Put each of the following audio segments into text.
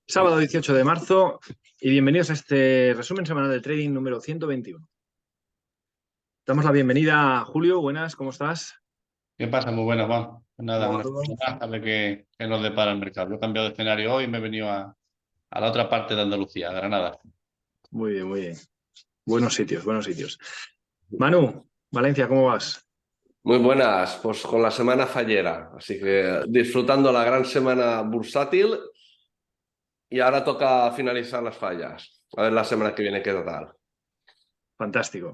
Sábado 18 de marzo y bienvenidos a este resumen semanal del trading número 121. Damos la bienvenida a Julio. Buenas, ¿cómo estás? ¿Qué pasa? Muy buena, Juan. Pues nada, ¿Cómo va una todo? semana más, a ver qué nos depara el mercado. Yo he cambiado de escenario hoy y me he venido a la otra parte de Andalucía, a Granada. Muy bien, muy bien. Buenos sitios, buenos sitios. Manu, Valencia, ¿cómo vas? Muy buenas, pues con la semana fallera, así que disfrutando la gran semana bursátil y ahora toca finalizar las fallas. A ver la semana que viene qué tal. Fantástico.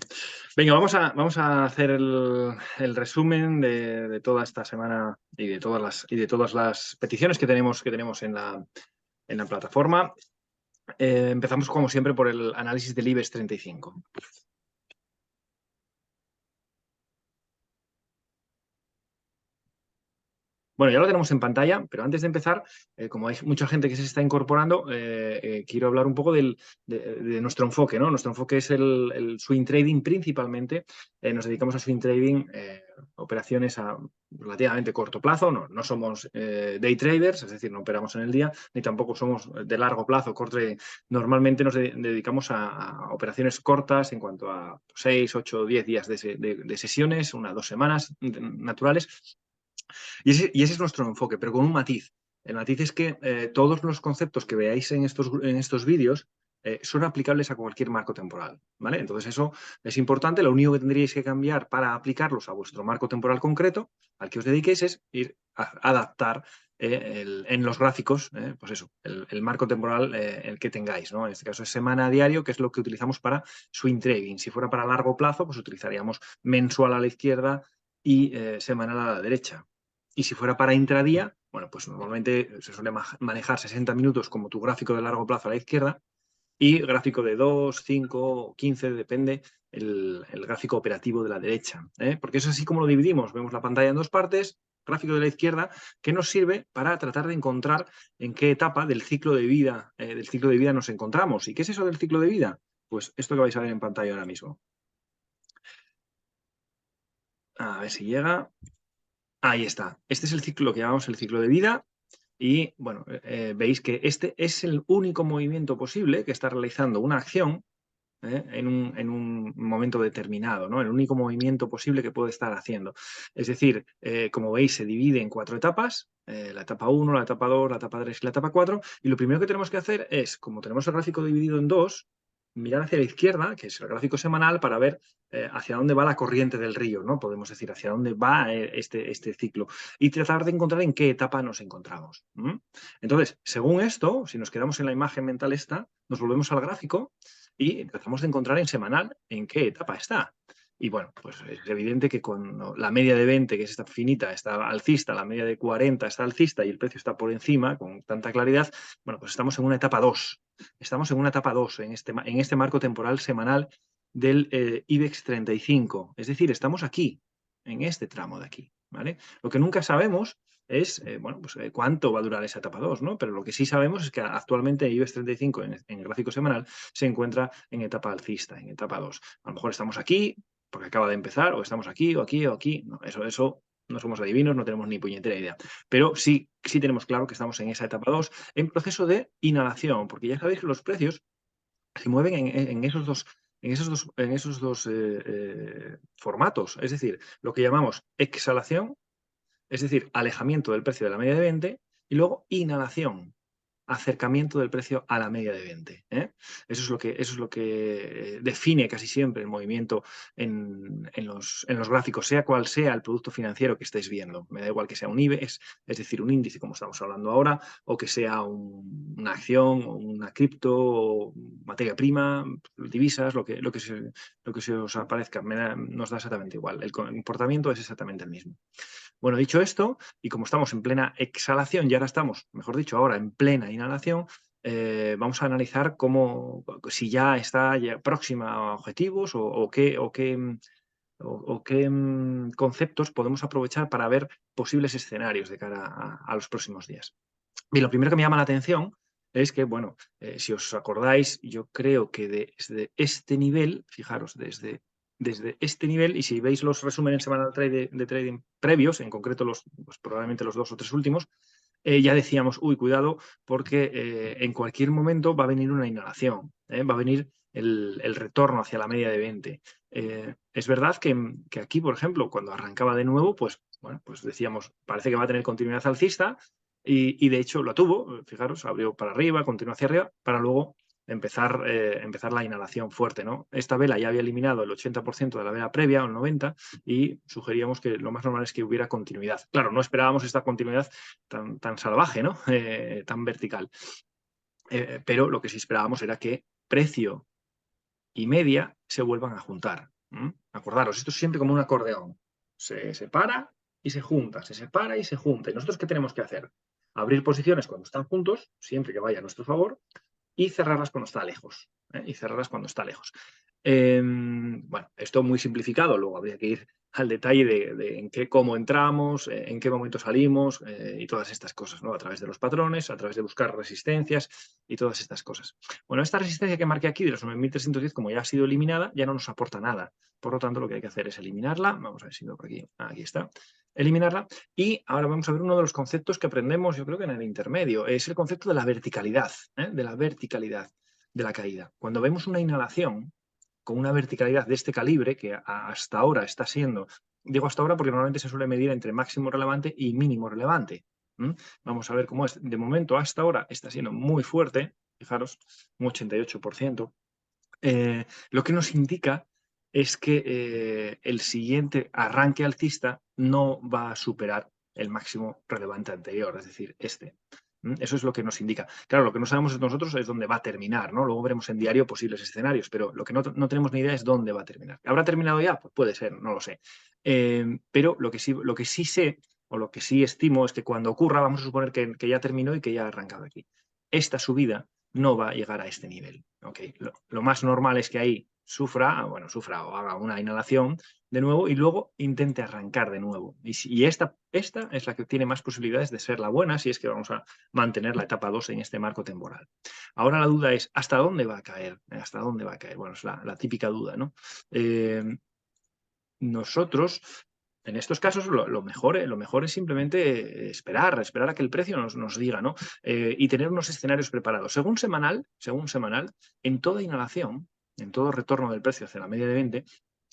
Venga, vamos a hacer el resumen de toda esta semana y de todas las peticiones que tenemos en la plataforma. Empezamos, como siempre, por el análisis del IBEX 35. Bueno, ya lo tenemos en pantalla, pero antes de empezar, como hay mucha gente que se está incorporando, quiero hablar un poco de nuestro enfoque, ¿no? Nuestro enfoque es el swing trading principalmente. Nos dedicamos a swing trading, operaciones a relativamente corto plazo. No somos day traders, es decir, no operamos en el día, ni tampoco somos de largo plazo, core trading. Normalmente nos dedicamos a operaciones cortas en cuanto a 6, 8, 10 días de sesiones, 2 semanas naturales. Y ese es nuestro enfoque, pero con un matiz. El matiz es que todos los conceptos que veáis en estos vídeos son aplicables a cualquier marco temporal, ¿vale? Entonces eso es importante. Lo único que tendríais que cambiar para aplicarlos a vuestro marco temporal concreto, al que os dediquéis, es ir a adaptar en los gráficos, pues eso, el marco temporal el que tengáis, ¿no? En este caso es semana a diario, que es lo que utilizamos para swing trading. Si fuera para largo plazo, pues utilizaríamos mensual a la izquierda y semanal a la derecha. Y si fuera para intradía, bueno, pues normalmente se suele manejar 60 minutos como tu gráfico de largo plazo a la izquierda y gráfico de 2, 5, 15, depende el gráfico operativo de la derecha. Porque es así como lo dividimos. Vemos la pantalla en dos partes, gráfico de la izquierda, que nos sirve para tratar de encontrar en qué etapa del ciclo de vida nos encontramos. ¿Y qué es eso del ciclo de vida? Pues esto que vais a ver en pantalla ahora mismo. A ver si llega. Ahí está. Este es el ciclo que llamamos el ciclo de vida. Y bueno, veis que este es el único movimiento posible que está realizando una acción en un momento determinado, ¿no? El único movimiento posible que puede estar haciendo. Es decir, como veis, se divide en 4 etapas, la etapa 1, la etapa 2, la etapa 3 y la etapa 4. Y lo primero que tenemos que hacer es, como tenemos el gráfico dividido en dos, mirar hacia la izquierda, que es el gráfico semanal, para ver hacia dónde va la corriente del río, ¿no? Podemos decir, hacia dónde va este ciclo y tratar de encontrar en qué etapa nos encontramos. Entonces, según esto, si nos quedamos en la imagen mental esta, nos volvemos al gráfico y empezamos a encontrar en semanal en qué etapa está. Y bueno, pues es evidente que con la media de 20, que es esta finita, está alcista, la media de 40 está alcista y el precio está por encima con tanta claridad, bueno, pues estamos en una etapa 2. Estamos en una etapa 2 en este marco temporal semanal del IBEX 35. Es decir, estamos aquí, en este tramo de aquí, ¿vale? Lo que nunca sabemos es, bueno, pues cuánto va a durar esa etapa 2, ¿no? Pero lo que sí sabemos es que actualmente el IBEX 35 en el gráfico semanal se encuentra en etapa alcista, en etapa 2. A lo mejor estamos aquí porque acaba de empezar, o estamos aquí, o aquí, o aquí. No, eso no somos adivinos, no tenemos ni puñetera idea. Pero sí tenemos claro que estamos en esa etapa 2 en proceso de inhalación, porque ya sabéis que los precios se mueven en esos dos formatos. Es decir, lo que llamamos exhalación, es decir, alejamiento del precio de la media de 20, y luego inhalación, acercamiento del precio a la media de 20. Eso es lo que define casi siempre el movimiento en los gráficos, sea cual sea el producto financiero que estéis viendo. Me da igual que sea un IBEX, es decir, un índice como estamos hablando ahora, o que sea una acción, o una cripto, o materia prima, divisas, lo que se os aparezca. Nos da exactamente igual. El comportamiento es exactamente el mismo. Bueno, dicho esto, y como estamos en plena exhalación y ahora estamos, mejor dicho, ahora en plena inhalación, vamos a analizar si ya está próxima a objetivos o qué conceptos podemos aprovechar para ver posibles escenarios de cara a los próximos días. Y lo primero que me llama la atención es que, bueno, si os acordáis, yo creo que desde este nivel, fijaros, desde este nivel, y si veis los resúmenes semanal de trading previos, en concreto probablemente los 2 o 3 últimos, ya decíamos, uy, cuidado, porque en cualquier momento va a venir una inhalación, va a venir el retorno hacia la media de 20. Es verdad que aquí, por ejemplo, cuando arrancaba de nuevo, pues, bueno, pues decíamos, parece que va a tener continuidad alcista y de hecho lo tuvo, fijaros, abrió para arriba, continuó hacia arriba, para luego empezar la inhalación fuerte, ¿no? Esta vela ya había eliminado el 80% de la vela previa, o el 90%, y sugeríamos que lo más normal es que hubiera continuidad. Claro, no esperábamos esta continuidad tan salvaje, ¿no? Tan vertical. Pero lo que sí esperábamos era que precio y media se vuelvan a juntar. Acordaros, esto es siempre como un acordeón. Se separa y se junta, se separa y se junta. ¿Y nosotros qué tenemos que hacer? Abrir posiciones cuando están juntos, siempre que vaya a nuestro favor, y cerrarlas cuando está lejos. Y cerrarlas cuando está lejos. Bueno, esto muy simplificado, luego habría que ir al detalle de en cómo entramos, en qué momento salimos y todas estas cosas, ¿no? A través de los patrones, a través de buscar resistencias y todas estas cosas. Bueno, esta resistencia que marqué aquí de los 9.310, como ya ha sido eliminada, ya no nos aporta nada. Por lo tanto, lo que hay que hacer es eliminarla. Vamos a ver si lo por aquí. Aquí está. Eliminarla. Y ahora vamos a ver uno de los conceptos que aprendemos, yo creo que en el intermedio. Es el concepto de la verticalidad, de la verticalidad de la caída. Cuando vemos una inhalación con una verticalidad de este calibre, que hasta ahora está siendo, digo hasta ahora porque normalmente se suele medir entre máximo relevante y mínimo relevante. Vamos a ver cómo es. De momento, hasta ahora, está siendo muy fuerte, fijaros, un 88%. Lo que nos indica es que el siguiente arranque alcista no va a superar el máximo relevante anterior, es decir, este. Eso es lo que nos indica. Claro, lo que no sabemos nosotros es dónde va a terminar, ¿no? Luego veremos en diario posibles escenarios, pero lo que no tenemos ni idea es dónde va a terminar. ¿Habrá terminado ya? Pues puede ser, no lo sé. Pero lo que sí sé, o lo que sí estimo, es que cuando ocurra, vamos a suponer que ya terminó y que ya ha arrancado aquí. Esta subida no va a llegar a este nivel. ¿Okay? Lo más normal es que ahí sufra o haga una inhalación de nuevo y luego intente arrancar de nuevo. Y esta es la que tiene más posibilidades de ser la buena si es que vamos a mantener la etapa 2 en este marco temporal. Ahora la duda es, ¿hasta dónde va a caer? ¿Hasta dónde va a caer? Bueno, es la típica duda, ¿no? Nosotros, en estos casos, lo mejor es simplemente esperar a que el precio nos diga, ¿no? Y tener unos escenarios preparados. Según semanal, en toda inhalación, en todo retorno del precio hacia la media de 20,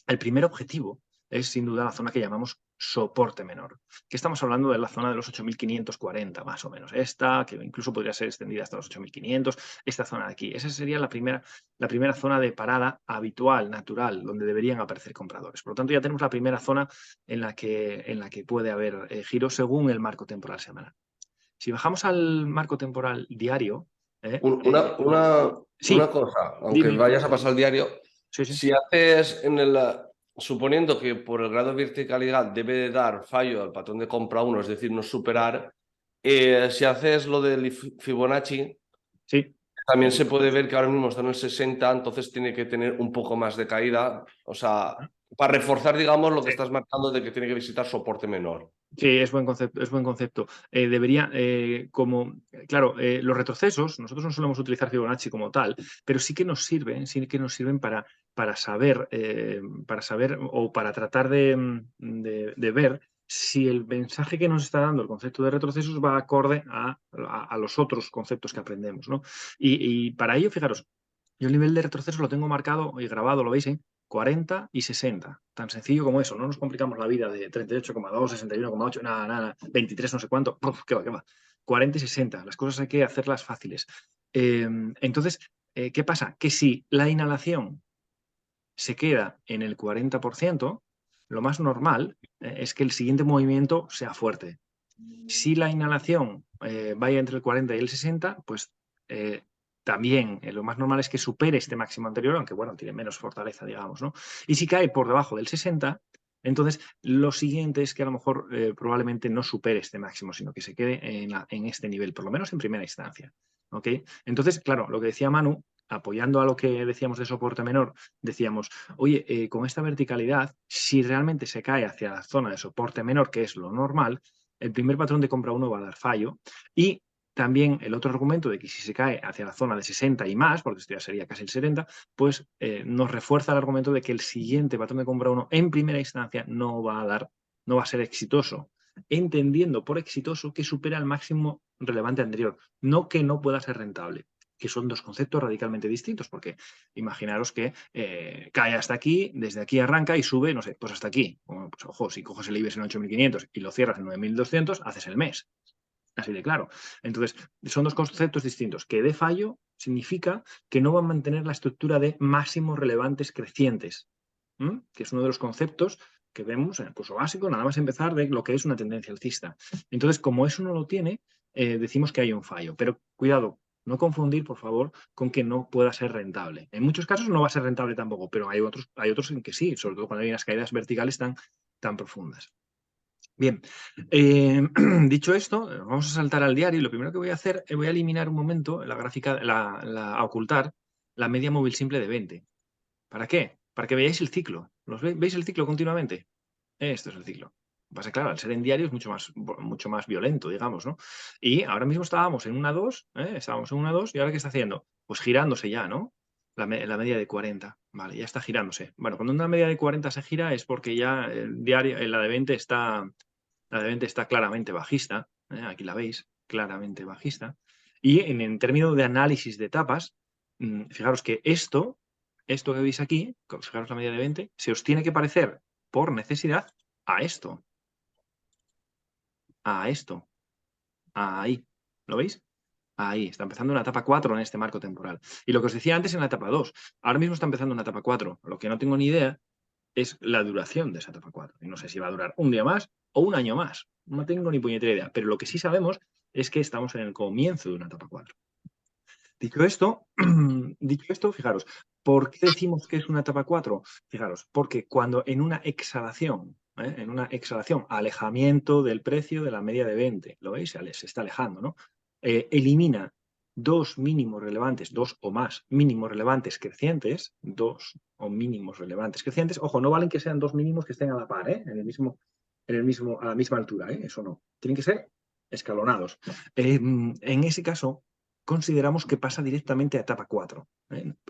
el primer objetivo es sin duda la zona que llamamos soporte menor. Que estamos hablando de la zona de los 8.540 más o menos. Esta, que incluso podría ser extendida hasta los 8.500, esta zona de aquí. Esa sería la primera zona de parada habitual, natural, donde deberían aparecer compradores. Por lo tanto, ya tenemos la primera zona en la que puede haber giros según el marco temporal semanal. Si bajamos al marco temporal diario... Una cosa, aunque dime. vayas a pasar el diario, Sí. si haces suponiendo que por el grado de verticalidad debe de dar fallo al patrón de compra 1, es decir, no superar, si haces lo del Fibonacci, Sí. también se puede ver que ahora mismo está en el 60, entonces tiene que tener un poco más de caída, o sea, para reforzar, digamos, lo que estás marcando de que tiene que visitar soporte menor. Sí, es buen concepto. Debería, los retrocesos, nosotros no solemos utilizar Fibonacci como tal, pero sí que nos sirven para saber o para tratar de ver si el mensaje que nos está dando el concepto de retrocesos va acorde a los otros conceptos que aprendemos, ¿no? Y para ello, fijaros, yo el nivel de retroceso lo tengo marcado y grabado, lo veis, 40 y 60. Tan sencillo como eso. No nos complicamos la vida de 38,2, 61,8, nada, 23, no sé cuánto. Uf, ¿qué va? 40 y 60. Las cosas hay que hacerlas fáciles. Entonces, ¿qué pasa? Que si la inhalación se queda en el 40%, lo más normal es que el siguiente movimiento sea fuerte. Si la inhalación vaya entre el 40 y el 60, pues también lo más normal es que supere este máximo anterior, aunque bueno, tiene menos fortaleza, digamos, ¿no? Y si cae por debajo del 60, entonces lo siguiente es que a lo mejor probablemente no supere este máximo, sino que se quede en este nivel, por lo menos en primera instancia. ¿Ok? Entonces, claro, lo que decía Manu, apoyando a lo que decíamos de soporte menor, decíamos, oye, con esta verticalidad, si realmente se cae hacia la zona de soporte menor, que es lo normal, el primer patrón de compra 1 va a dar fallo. Y también el otro argumento de que si se cae hacia la zona de 60 y más, porque esto ya sería casi el 70, pues nos refuerza el argumento de que el siguiente patrón de compra 1 en primera instancia no va a ser exitoso. entendiendo por exitoso que supera el máximo relevante anterior, no que no pueda ser rentable, que son dos conceptos radicalmente distintos, porque imaginaros que cae hasta aquí, desde aquí arranca y sube, no sé, pues hasta aquí. Bueno, pues ojo, si coges el IBEX en 8.500 y lo cierras en 9.200, haces el mes. Así de claro. Entonces, son dos conceptos distintos. Que dé fallo significa que no va a mantener la estructura de máximos relevantes crecientes, que es uno de los conceptos que vemos en el curso básico, nada más empezar, de lo que es una tendencia alcista. Entonces, como eso no lo tiene, decimos que hay un fallo. Pero cuidado, no confundir, por favor, con que no pueda ser rentable. En muchos casos no va a ser rentable tampoco, pero hay otros en que sí, sobre todo cuando hay unas caídas verticales tan profundas. Bien, dicho esto, vamos a saltar al diario y lo primero que voy a hacer es voy a eliminar un momento la gráfica, a ocultar la media móvil simple de 20. ¿Para qué? Para que veáis el ciclo. ¿Veis el ciclo continuamente? Esto es el ciclo. Lo que pasa es que, claro, al ser en diario es mucho más violento, digamos, ¿no? Y ahora mismo estábamos en una 2, estábamos en una 2 y ahora ¿qué está haciendo? Pues girándose ya, ¿no? La media de 40, vale, ya está girándose. Bueno, cuando una media de 40 se gira es porque ya el diario, la de 20 está claramente bajista, aquí la veis, claramente bajista. Y en términos de análisis de etapas, fijaros que esto que veis aquí, fijaros la media de 20, se os tiene que parecer por necesidad a esto. Ahí. ¿Lo veis? Ahí, está empezando una etapa 4 en este marco temporal. Y lo que os decía antes en la etapa 2, ahora mismo está empezando una etapa 4. Lo que no tengo ni idea es la duración de esa etapa 4. Y no sé si va a durar un día más o un año más. No tengo ni puñetera idea. Pero lo que sí sabemos es que estamos en el comienzo de una etapa 4. Dicho esto, fijaros, ¿por qué decimos que es una etapa 4? Fijaros, porque cuando en una exhalación, alejamiento del precio de la media de 20, ¿lo veis? Se está alejando, ¿no? Elimina dos mínimos relevantes, dos o más mínimos relevantes crecientes, ojo, no valen que sean dos mínimos que estén a la par, a la misma altura, eso no, tienen que ser escalonados. En ese caso, consideramos que pasa directamente a etapa 4,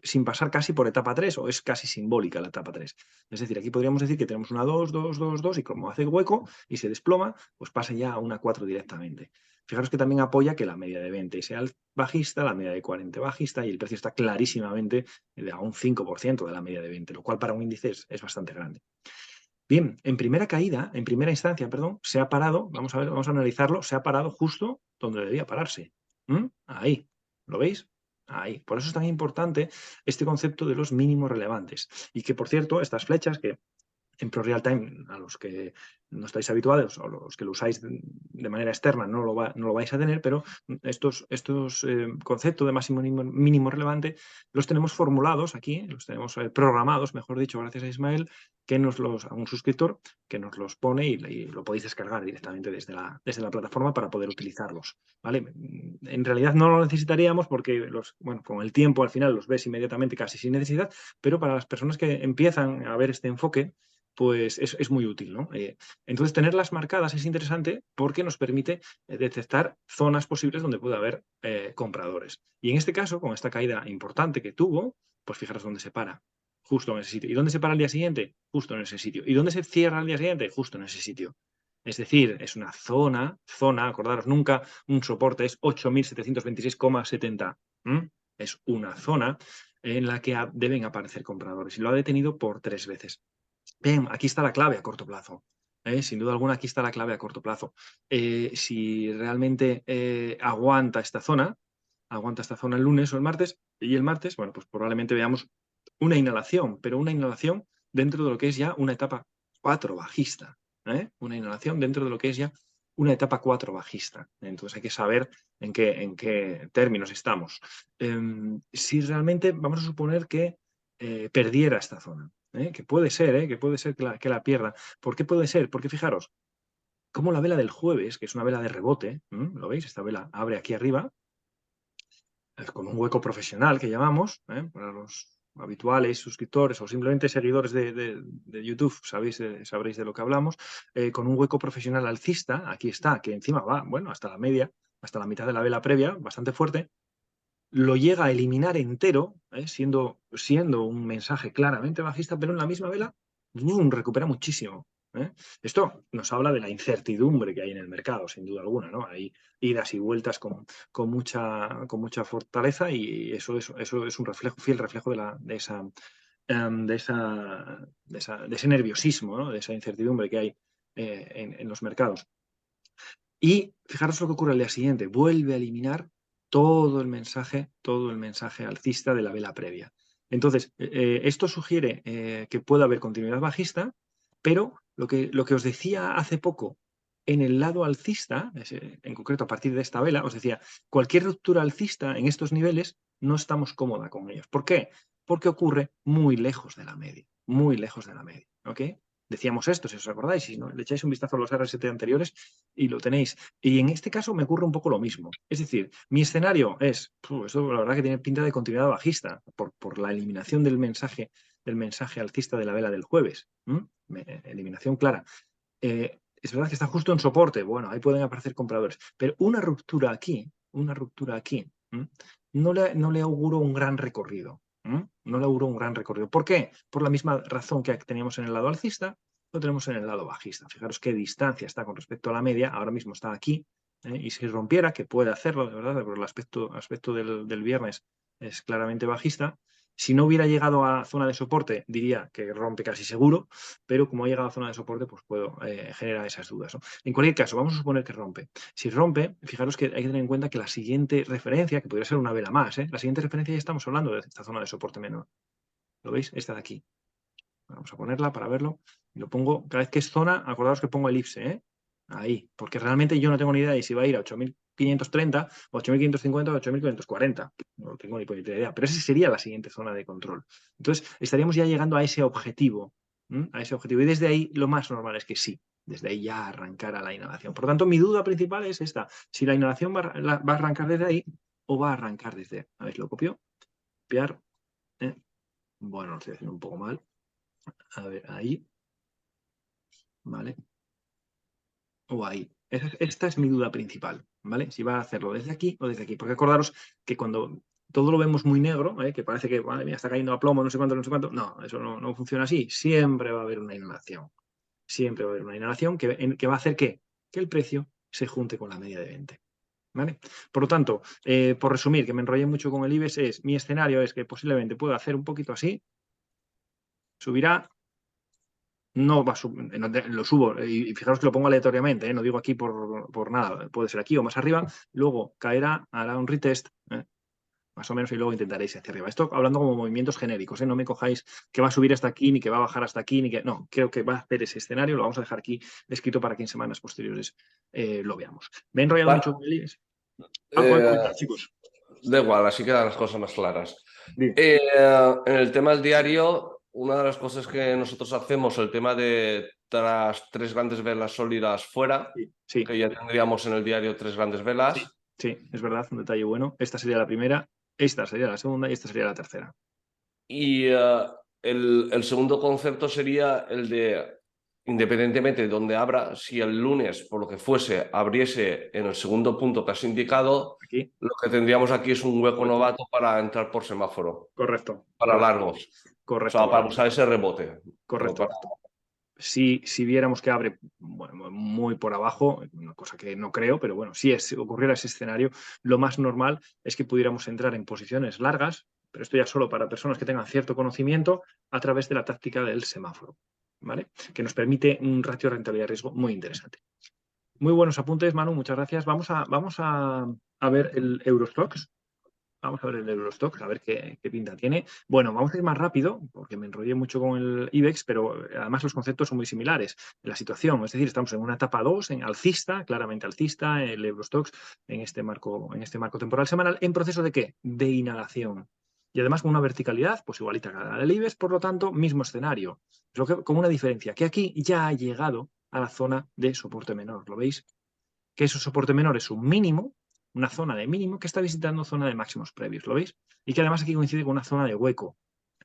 sin pasar casi por etapa 3, o es casi simbólica la etapa 3. Es decir, aquí podríamos decir que tenemos una 2, 2, 2, 2, y como hace hueco y se desploma, pues pasa ya a una 4 directamente. Fijaros que también apoya que la media de 20 sea bajista, la media de 40 bajista, y el precio está clarísimamente a un 5% de la media de 20, lo cual para un índice es bastante grande. Bien, en primera instancia, se ha parado, vamos a analizarlo, se ha parado justo donde debía pararse. Ahí, ¿lo veis? Ahí. Por eso es tan importante este concepto de los mínimos relevantes. Y que, por cierto, estas flechas que en ProReal Time, a los que no estáis habituados o los que lo usáis de manera externa no lo vais a tener, pero estos conceptos de máximo mínimo relevante los tenemos formulados aquí, los tenemos programados, mejor dicho, gracias a Ismael, a un suscriptor que nos los pone y lo podéis descargar directamente desde la plataforma para poder utilizarlos, ¿vale? En realidad no lo necesitaríamos porque con el tiempo al final los ves inmediatamente casi sin necesidad, pero para las personas que empiezan a ver este enfoque, pues es muy útil, ¿no? Entonces, tenerlas marcadas es interesante porque nos permite detectar zonas posibles donde puede haber compradores. Y en este caso, con esta caída importante que tuvo, pues fijaros dónde se para, justo en ese sitio. ¿Y dónde se para el día siguiente? Justo en ese sitio. ¿Y dónde se cierra el día siguiente? Justo en ese sitio. Es decir, es una zona, acordaros, nunca un soporte es 8.726,70. Es una zona en la que deben aparecer compradores y lo ha detenido por 3 veces. Bien, aquí está la clave a corto plazo. Sin duda alguna, aquí está la clave a corto plazo. Si realmente aguanta esta zona el lunes o el martes, y el martes, bueno, pues probablemente veamos una inhalación, pero una inhalación dentro de lo que es ya una etapa 4 bajista. Una inhalación dentro de lo que es ya una etapa 4 bajista. Entonces hay que saber en qué términos estamos. Si realmente vamos a suponer que perdiera esta zona, que puede ser que la pierda. ¿Por qué puede ser? Porque fijaros, como la vela del jueves, que es una vela de rebote, ¿lo veis? Esta vela abre aquí arriba, con un hueco profesional que llamamos, para los habituales suscriptores o simplemente seguidores de YouTube, sabréis de lo que hablamos, con un hueco profesional alcista, aquí está, que encima va, bueno, hasta la media, hasta la mitad de la vela previa, bastante fuerte, lo llega a eliminar entero, siendo un mensaje claramente bajista, pero en la misma vela recupera muchísimo. ¿eh? Esto nos habla de la incertidumbre que hay en el mercado, sin duda alguna, ¿no? Hay idas y vueltas con mucha fortaleza y eso es un reflejo, fiel reflejo de ese nerviosismo, ¿no? De esa incertidumbre que hay en los mercados. Y fijaros lo que ocurre al día siguiente, vuelve a eliminar todo el mensaje alcista de la vela previa. Entonces, esto sugiere que pueda haber continuidad bajista, pero lo que os decía hace poco en el lado alcista, en concreto a partir de esta vela, os decía, cualquier ruptura alcista en estos niveles no estamos cómoda con ellos. ¿Por qué? Porque ocurre muy lejos de la media, muy lejos de la media, ¿ok? Decíamos esto, si os acordáis, si no, le echáis un vistazo a los RST anteriores y lo tenéis. Y en este caso me ocurre un poco lo mismo. Es decir, mi escenario es, esto la verdad que tiene pinta de continuidad bajista por la eliminación del mensaje alcista de la vela del jueves. Eliminación clara. Es verdad que está justo en soporte. Bueno, ahí pueden aparecer compradores. Pero una ruptura aquí, no le auguro un gran recorrido. No le auguro un gran recorrido. ¿Por qué? Por la misma razón que teníamos en el lado alcista, lo tenemos en el lado bajista. Fijaros qué distancia está con respecto a la media. Ahora mismo está aquí. Y si rompiera, que puede hacerlo, de verdad, porque el aspecto del viernes es claramente bajista. Si no hubiera llegado a zona de soporte, diría que rompe casi seguro, pero como ha llegado a zona de soporte, pues puedo generar esas dudas, ¿no? En cualquier caso, vamos a suponer que rompe. Si rompe, fijaros que hay que tener en cuenta que la siguiente referencia, que podría ser una vela más, la siguiente referencia ya estamos hablando de esta zona de soporte menor. ¿Lo veis? Esta de aquí. Vamos a ponerla para verlo. Y lo pongo, cada vez que es zona, acordaos que pongo elipse, ahí, porque realmente yo no tengo ni idea de si va a ir a 8.530, 8.550 o 8.540. No tengo ni idea, pero esa sería la siguiente zona de control. Entonces, estaríamos ya llegando a ese objetivo. Y desde ahí lo más normal es que sí, desde ahí ya arrancara la inhalación. Por lo tanto, mi duda principal es esta, si la inhalación va a arrancar desde ahí o va a arrancar desde, a ver, lo copio, copiar, bueno, lo estoy haciendo un poco mal, a ver, ahí, ¿vale? O ahí. Esta es mi duda principal, ¿vale? Si va a hacerlo desde aquí o desde aquí. Porque acordaros que cuando todo lo vemos muy negro, que parece que, madre mía, está cayendo a plomo, no sé cuánto, no, eso no funciona así. Siempre va a haber una inhalación. Siempre va a haber una inhalación que va a hacer que el precio se junte con la media de 20. ¿Vale? Por lo tanto, por resumir, que me enrollé mucho con el IBEX, mi escenario es que posiblemente pueda hacer un poquito así, subirá, no va lo subo, y fijaros que lo pongo aleatoriamente, no digo aquí por nada, puede ser aquí o más arriba, luego caerá, hará un retest, más o menos, y luego intentaréis hacia arriba. Esto hablando como movimientos genéricos, no me cojáis que va a subir hasta aquí, ni que va a bajar hasta aquí, ni que no, creo que va a hacer ese escenario, lo vamos a dejar aquí escrito para que en semanas posteriores lo veamos. Me he enrollado mucho con el IBEX. Chicos. Da igual, así quedan las cosas más claras. Bien. En el tema del diario, una de las cosas que nosotros hacemos, el tema de tras 3 grandes velas sólidas fuera, Sí. que ya tendríamos en el diario 3 grandes velas. Sí, es verdad, un detalle bueno. Esta sería la primera, esta sería la segunda y esta sería la tercera. Y el segundo concepto sería el de, independientemente de donde abra, si el lunes, por lo que fuese, abriese en el segundo punto que has indicado, Aquí. lo que tendríamos aquí es un hueco novato para entrar por semáforo. Correcto. Para largos. Correcto. O sea, para usar ese rebote. Correcto. Si viéramos que abre muy por abajo, una cosa que no creo, pero bueno, si ocurriera ese escenario, lo más normal es que pudiéramos entrar en posiciones largas, pero esto ya solo para personas que tengan cierto conocimiento, a través de la táctica del semáforo, ¿vale? Que nos permite un ratio de rentabilidad-riesgo muy interesante. Muy buenos apuntes, Manu, muchas gracias. Vamos a ver el Eurostoxx. Vamos a ver el Eurostoxx, a ver qué pinta tiene. Bueno, vamos a ir más rápido, porque me enrollé mucho con el IBEX, pero además los conceptos son muy similares. La situación, es decir, estamos en una etapa 2, en alcista, claramente alcista, el Eurostoxx, en este marco temporal semanal, ¿en proceso de qué? De inhalación. Y además con una verticalidad, pues igualita a la del IBEX, por lo tanto, mismo escenario. Con una diferencia, que aquí ya ha llegado a la zona de soporte menor, ¿lo veis? Que ese soporte menor es un mínimo, una zona de mínimo que está visitando zona de máximos previos, ¿lo veis? Y que además aquí coincide con una zona de hueco.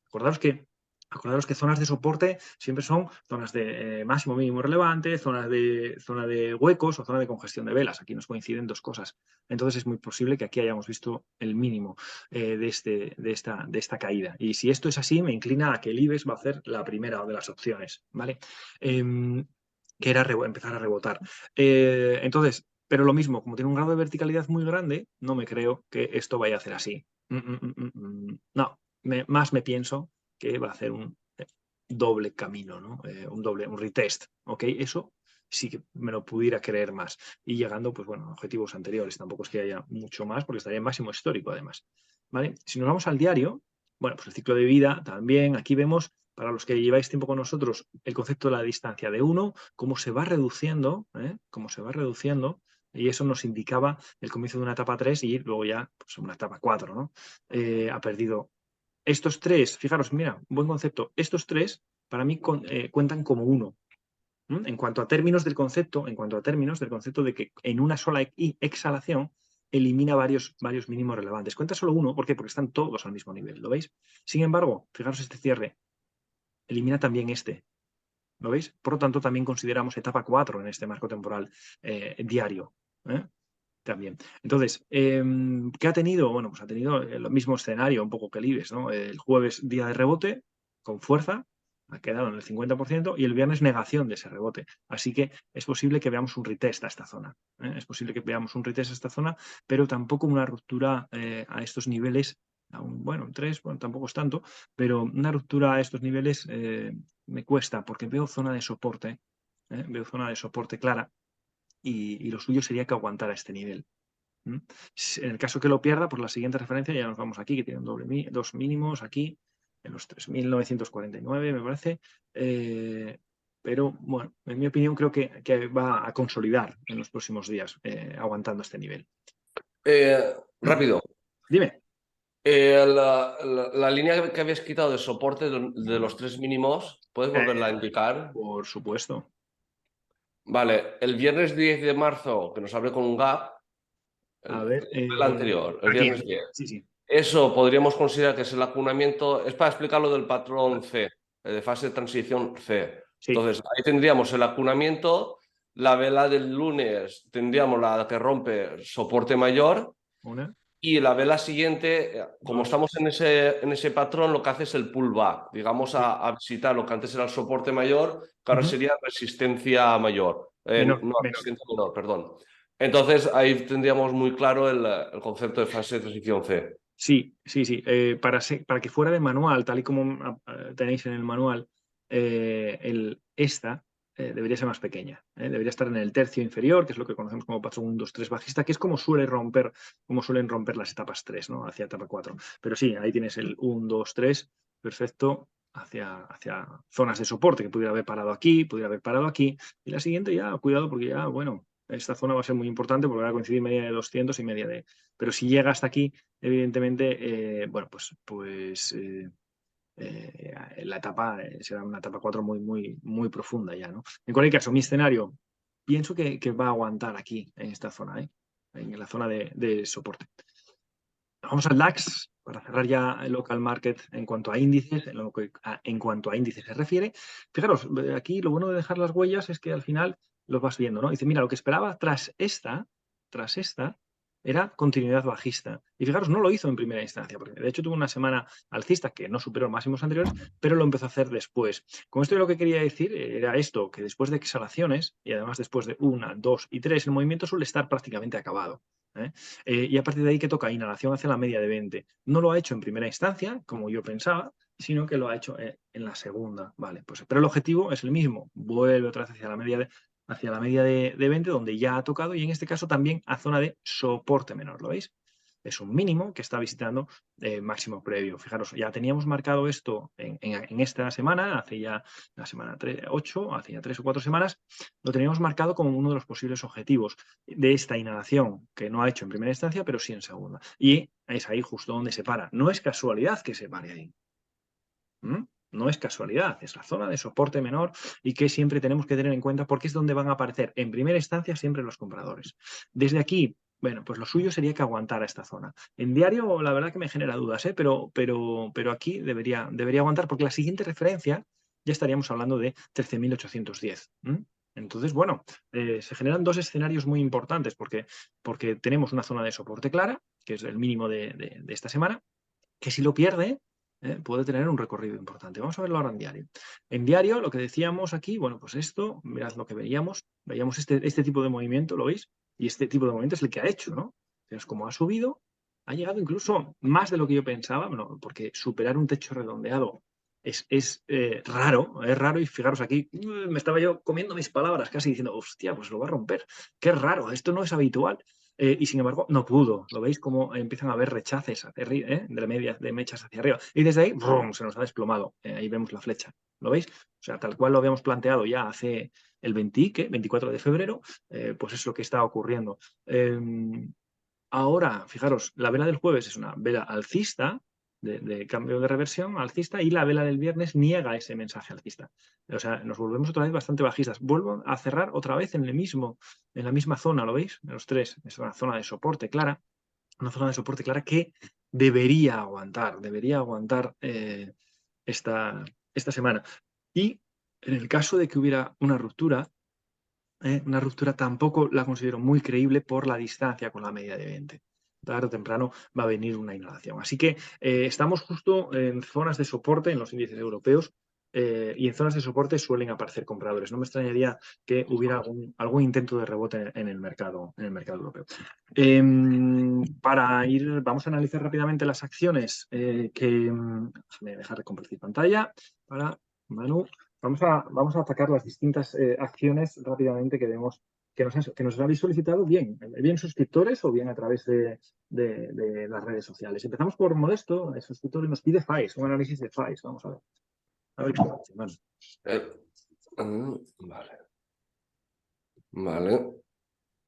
Acordaros que zonas de soporte siempre son zonas de máximo mínimo relevante, zona de huecos o zona de congestión de velas. Aquí nos coinciden dos cosas. Entonces es muy posible que aquí hayamos visto el mínimo de esta caída. Y si esto es así, me inclina a que el IBEX va a hacer la primera de las opciones, ¿vale? que era empezar a rebotar. Entonces, pero lo mismo, como tiene un grado de verticalidad muy grande, no me creo que esto vaya a hacer así. No, más me pienso que va a hacer un doble camino, ¿no? Un retest, ¿ok? Eso sí que me lo pudiera creer más. Y llegando, pues bueno, a objetivos anteriores. Tampoco es que haya mucho más, porque estaría en máximo histórico, además. ¿Vale? Si nos vamos al diario, bueno, pues el ciclo de vida también. Aquí vemos, para los que lleváis tiempo con nosotros, el concepto de la distancia de 1, cómo se va reduciendo, cómo se va reduciendo, y eso nos indicaba el comienzo de una etapa 3 y luego ya pues, una etapa 4, ¿no? Ha perdido estos tres, fijaros, mira, buen concepto, estos tres para mí cuentan como uno. En cuanto a términos del concepto, de que en una sola exhalación elimina varios mínimos relevantes. Cuenta solo uno, ¿por qué? Porque están todos al mismo nivel, ¿lo veis? Sin embargo, fijaros este cierre, elimina también este, ¿lo veis? Por lo tanto, también consideramos etapa 4 en este marco temporal diario. También. Entonces, ¿qué ha tenido? Bueno, pues ha tenido el mismo escenario un poco que el IBEX, ¿no? El jueves día de rebote, con fuerza, ha quedado en el 50%, y el viernes negación de ese rebote. Así que es posible que veamos un retest a esta zona. Es posible que veamos un retest a esta zona, pero tampoco una ruptura a estos niveles. Bueno, 3, bueno, tampoco es tanto, pero una ruptura a estos niveles me cuesta, porque veo zona de soporte, veo zona de soporte clara, y lo suyo sería que aguantara este nivel. En el caso que lo pierda, pues la siguiente referencia, ya nos vamos aquí, que tiene dos mínimos aquí, en los 3.949, me parece. Pero, bueno, en mi opinión, creo que va a consolidar en los próximos días, aguantando este nivel. Rápido. Dime. La línea que habías quitado de soporte de los 3 mínimos, ¿puedes volverla a indicar? Por supuesto. Vale, el viernes 10 de marzo, que nos abre con un gap, A ver. el anterior, el Aquí, viernes 10. sí, sí. Eso podríamos considerar que es el acunamiento, es para explicar lo del patrón C, de fase de transición C. Sí. Entonces, ahí tendríamos el acunamiento, la vela del lunes tendríamos la que rompe soporte mayor, Una. y la vela siguiente, como Dos. estamos en ese patrón, lo que hace es el pullback, digamos, a visitar lo que antes era el soporte mayor, que ahora sería resistencia mayor. Menor. No, resistencia menor, perdón. Entonces, ahí tendríamos muy claro el concepto de fase de transición C. Sí, sí, sí. Para que fuera de manual, tal y como tenéis en el manual, esta debería ser más pequeña. Debería estar en el tercio inferior, que es lo que conocemos como patrón 1, 2, 3 bajista, que es como suelen romper las etapas 3, ¿no? Hacia etapa 4. Pero sí, ahí tienes el 1, 2, 3, perfecto, hacia zonas de soporte, que pudiera haber parado aquí, pudiera haber parado aquí. Y la siguiente ya, cuidado, porque ya, bueno, esta zona va a ser muy importante porque va a coincidir media de 200 y media de... Pero si llega hasta aquí, evidentemente, bueno, pues la etapa será una etapa 4 muy profunda ya, ¿no? En cualquier caso, mi escenario, pienso que va a aguantar aquí, en esta zona, en la zona de soporte. Vamos al DAX, para cerrar ya el local market en cuanto a índices, en cuanto a índices se refiere. Fijaros, aquí lo bueno de dejar las huellas es que al final los vas viendo, ¿no? Dice, mira, lo que esperaba tras esta, era continuidad bajista. Y fijaros, no lo hizo en primera instancia, porque de hecho tuvo una semana alcista que no superó máximos anteriores, pero lo empezó a hacer después. Con esto lo que quería decir era esto, que después de exhalaciones, y además después de 1, 2 y 3, el movimiento suele estar prácticamente acabado. Y a partir de ahí que toca inhalación hacia la media de 20. No lo ha hecho en primera instancia, como yo pensaba, sino que lo ha hecho en la segunda. Vale, pues, pero el objetivo es el mismo. Vuelve otra vez hacia la media de 20, donde ya ha tocado, y en este caso también a zona de soporte menor. ¿Lo veis? Es un mínimo que está visitando máximo previo. Fijaros, ya teníamos marcado esto en esta semana, hace ya la semana 8, hace ya 3 o 4 semanas, lo teníamos marcado como uno de los posibles objetivos de esta inhalación, que no ha hecho en primera instancia, pero sí en segunda. Y es ahí justo donde se para. No es casualidad que se pare ahí. No es casualidad, es la zona de soporte menor y que siempre tenemos que tener en cuenta porque es donde van a aparecer en primera instancia siempre los compradores. Desde aquí, bueno, pues lo suyo sería que aguantara esta zona. En diario, la verdad que me genera dudas, pero aquí debería aguantar porque la siguiente referencia ya estaríamos hablando de 13.810. Entonces, bueno, se generan dos escenarios muy importantes porque tenemos una zona de soporte clara, que es el mínimo de esta semana, que si lo pierde, puede tener un recorrido importante. Vamos a verlo ahora en diario. En diario, lo que decíamos aquí, bueno, pues esto, mirad lo que veíamos este tipo de movimiento, ¿lo veis? Y este tipo de movimiento es el que ha hecho, ¿no? Entonces, como ha subido, ha llegado incluso más de lo que yo pensaba, bueno, porque superar un techo redondeado es raro, y fijaros aquí, me estaba yo comiendo mis palabras casi diciendo, hostia, pues lo va a romper, qué raro, esto no es habitual. Y sin embargo, no pudo. ¿Lo veis cómo empiezan a haber rechaces de mechas hacia arriba? Y desde ahí, ¡brum!, se nos ha desplomado. Ahí vemos la flecha. ¿Lo veis? O sea, tal cual lo habíamos planteado ya hace el 24 de febrero, pues es lo que está ocurriendo. Ahora, fijaros, la vela del jueves es una vela alcista, de cambio de reversión alcista, y la vela del viernes niega ese mensaje alcista. O sea, nos volvemos otra vez bastante bajistas. Vuelvo a cerrar otra vez en la misma zona, ¿lo veis? Los tres, es una zona de soporte clara, que debería aguantar esta semana. Y en el caso de que hubiera una ruptura tampoco la considero muy creíble por la distancia con la media de 20. Tarde o temprano va a venir una inhalación. Así que estamos justo en zonas de soporte en los índices europeos, y en zonas de soporte suelen aparecer compradores. No me extrañaría que hubiera algún intento de rebote en el mercado europeo. Vamos a analizar rápidamente las acciones déjame dejar de compartir pantalla para Manu. Vamos a atacar las distintas acciones rápidamente que vemos que nos habéis solicitado, bien suscriptores o bien a través de las redes sociales. Empezamos por Modesto, el suscriptor, y nos pide FAES, un análisis de FAES. Vamos a ver. A ver qué hace, bueno. Vale.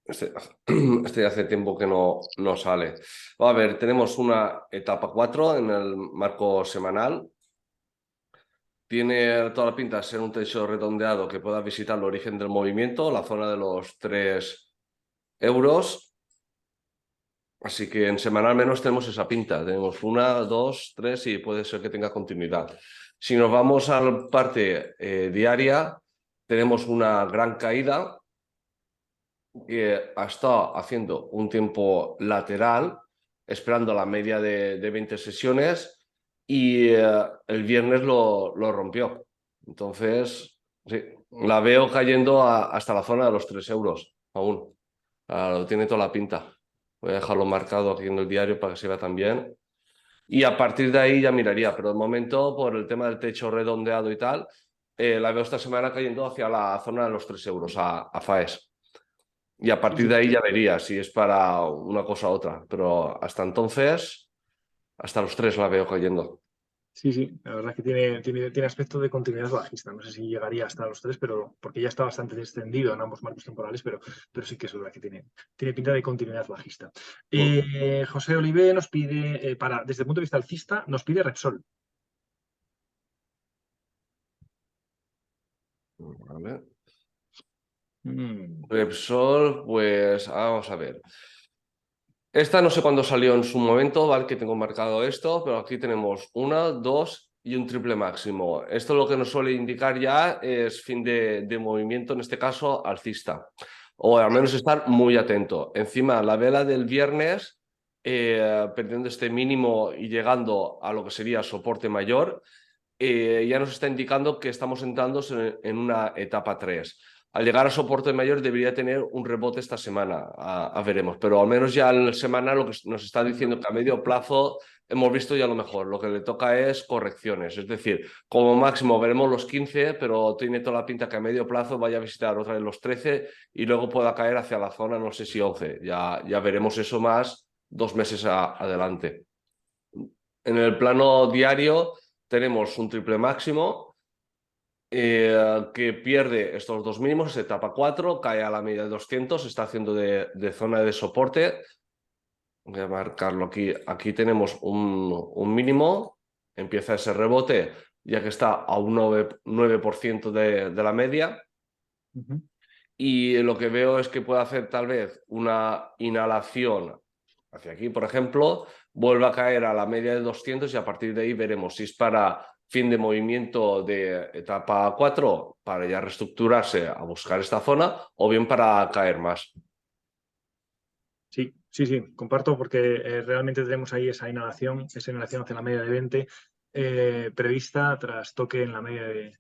Este hace tiempo que no sale. A ver, tenemos una etapa 4 en el marco semanal. Tiene toda la pinta de ser un techo redondeado que pueda visitar el origen del movimiento, la zona de los 3 euros. Así que en semanal menos tenemos esa pinta. Tenemos 1, 2, 3 y puede ser que tenga continuidad. Si nos vamos a la parte diaria, tenemos una gran caída que ha estado haciendo un tiempo lateral, esperando la media de 20 sesiones, y el viernes lo rompió. Entonces, sí, la veo cayendo hasta la zona de los 3 euros aún. Lo tiene toda la pinta. Voy a dejarlo marcado aquí en el diario para que se vea también. Y a partir de ahí ya miraría, pero de momento, por el tema del techo redondeado y tal, la veo esta semana cayendo hacia la zona de los 3 euros a FAES. Y a partir de ahí ya vería si es para una cosa u otra. Pero hasta entonces, hasta los 3 la veo cayendo. Sí, la verdad es que tiene aspecto de continuidad bajista. No sé si llegaría hasta los 3, pero porque ya está bastante descendido en ambos marcos temporales, pero sí que es verdad que tiene pinta de continuidad bajista. José Olivé nos pide, desde el punto de vista alcista, nos pide Repsol. Vale. Repsol, pues vamos a ver. Esta no sé cuándo salió en su momento, ¿vale? Que tengo marcado esto, pero aquí tenemos 1, 2 y un triple máximo. Esto lo que nos suele indicar ya es fin de movimiento, en este caso alcista. O al menos estar muy atento. Encima, la vela del viernes, perdiendo este mínimo y llegando a lo que sería soporte mayor, ya nos está indicando que estamos entrando en una etapa 3. Al llegar a soporte mayor debería tener un rebote esta semana, veremos, pero al menos ya en la semana lo que nos está diciendo que a medio plazo hemos visto ya lo mejor, lo que le toca es correcciones, es decir, como máximo veremos los 15, pero tiene toda la pinta que a medio plazo vaya a visitar otra vez los 13 y luego pueda caer hacia la zona, no sé si 11, ya veremos eso más 2 meses adelante. En el plano diario tenemos un triple máximo que pierde estos 2 mínimos, etapa 4, cae a la media de 200, está haciendo de zona de soporte. Voy a marcarlo aquí. Aquí tenemos un mínimo, empieza ese rebote, ya que está a un 9% de la media. Y lo que veo es que puede hacer tal vez una inhalación hacia aquí, por ejemplo, vuelve a caer a la media de 200 y a partir de ahí veremos si es para fin de movimiento de etapa 4 para ya reestructurarse a buscar esta zona o bien para caer más. Sí, comparto porque realmente tenemos ahí esa inhalación hacia la media de 20. prevista tras toque en la media de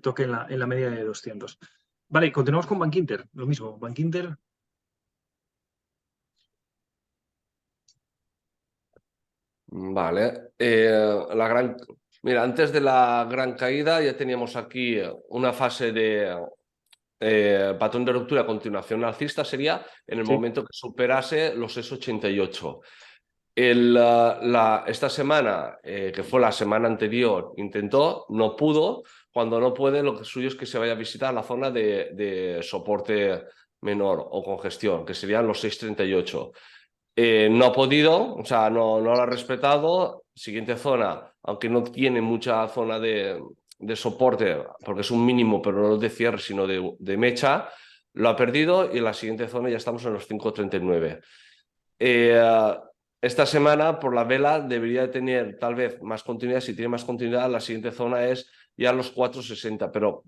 toque en la media de 200. Vale, continuamos con Bank Inter, lo mismo. Bank Inter. Vale. Mira, antes de la gran caída ya teníamos aquí una fase de patrón de ruptura a continuación alcista, sería en el Sí. momento que superase los 6,88. Esta semana, que fue la semana anterior, intentó, no pudo. Cuando no puede, lo que suyo es que se vaya a visitar la zona de soporte menor o congestión, que serían los 6,38. No ha podido, o sea, no lo ha respetado. Siguiente zona, aunque no tiene mucha zona de soporte, porque es un mínimo, pero no de cierre, sino de mecha, lo ha perdido y en la siguiente zona ya estamos en los 5,39. Esta semana, por la vela, debería tener tal vez más continuidad. Si tiene más continuidad, la siguiente zona es ya los 4,60, pero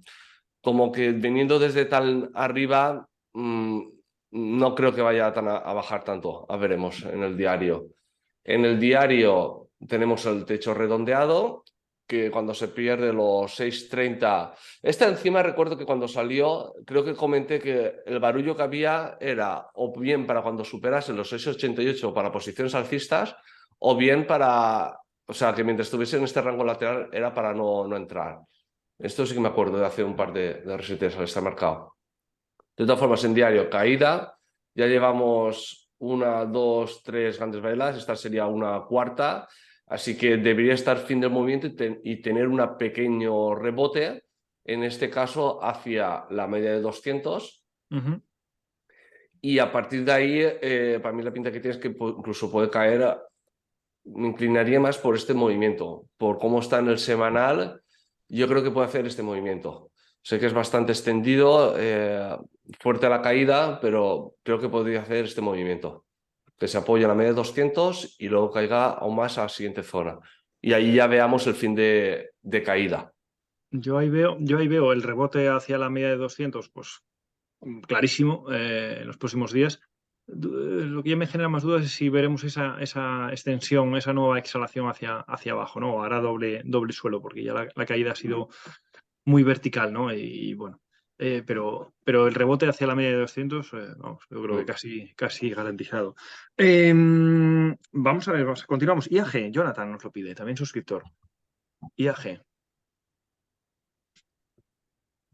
como que viniendo desde tan arriba, no creo que vaya a bajar tanto. A veremos en el diario. En el diario tenemos el techo redondeado, que cuando se pierde los 6,30... Esta encima recuerdo que cuando salió, creo que comenté que el barullo que había era o bien para cuando superase los 6,88 para posiciones alcistas, o bien para... O sea, que mientras estuviese en este rango lateral era para no entrar. Esto sí que me acuerdo de hacer un par de resetes al estar marcado. De todas formas, en diario, caída. Ya llevamos 1, 2, 3 grandes velas. Esta sería una cuarta. Así que debería estar fin del movimiento y tener un pequeño rebote, en este caso hacia la media de 200. Y a partir de ahí, para mí la pinta que tiene es que incluso puede caer. Me inclinaría más por este movimiento, por cómo está en el semanal. Yo creo que puede hacer este movimiento. Sé que es bastante extendido, fuerte a la caída, pero creo que podría hacer este movimiento. Que se apoye a la media de 200 y luego caiga aún más a la siguiente zona. Y ahí ya veamos el fin de caída. Yo ahí veo el rebote hacia la media de 200, pues clarísimo, en los próximos días. Lo que ya me genera más dudas es si veremos esa extensión, esa nueva exhalación hacia abajo, ¿no? Hará doble suelo, porque ya la caída ha sido muy vertical, ¿no? Y bueno, pero el rebote hacia la media de 200, vamos, yo creo que casi garantizado. Vamos a ver, continuamos. IAG, Jonathan nos lo pide, también suscriptor. IAG.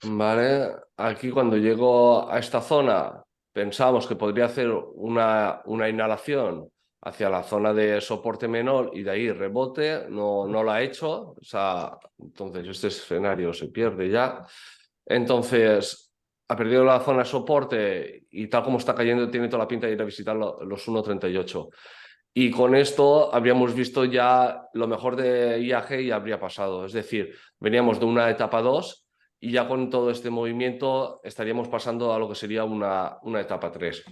Vale, aquí cuando llego a esta zona pensamos que podría hacer una inhalación hacia la zona de soporte menor y de ahí rebote, no lo ha hecho, o sea, entonces este escenario se pierde ya. Entonces ha perdido la zona de soporte y tal como está cayendo tiene toda la pinta de ir a visitar los 1,38. Y con esto habríamos visto ya lo mejor de IAG y habría pasado, es decir, veníamos de una etapa 2 y ya con todo este movimiento estaríamos pasando a lo que sería una etapa 3.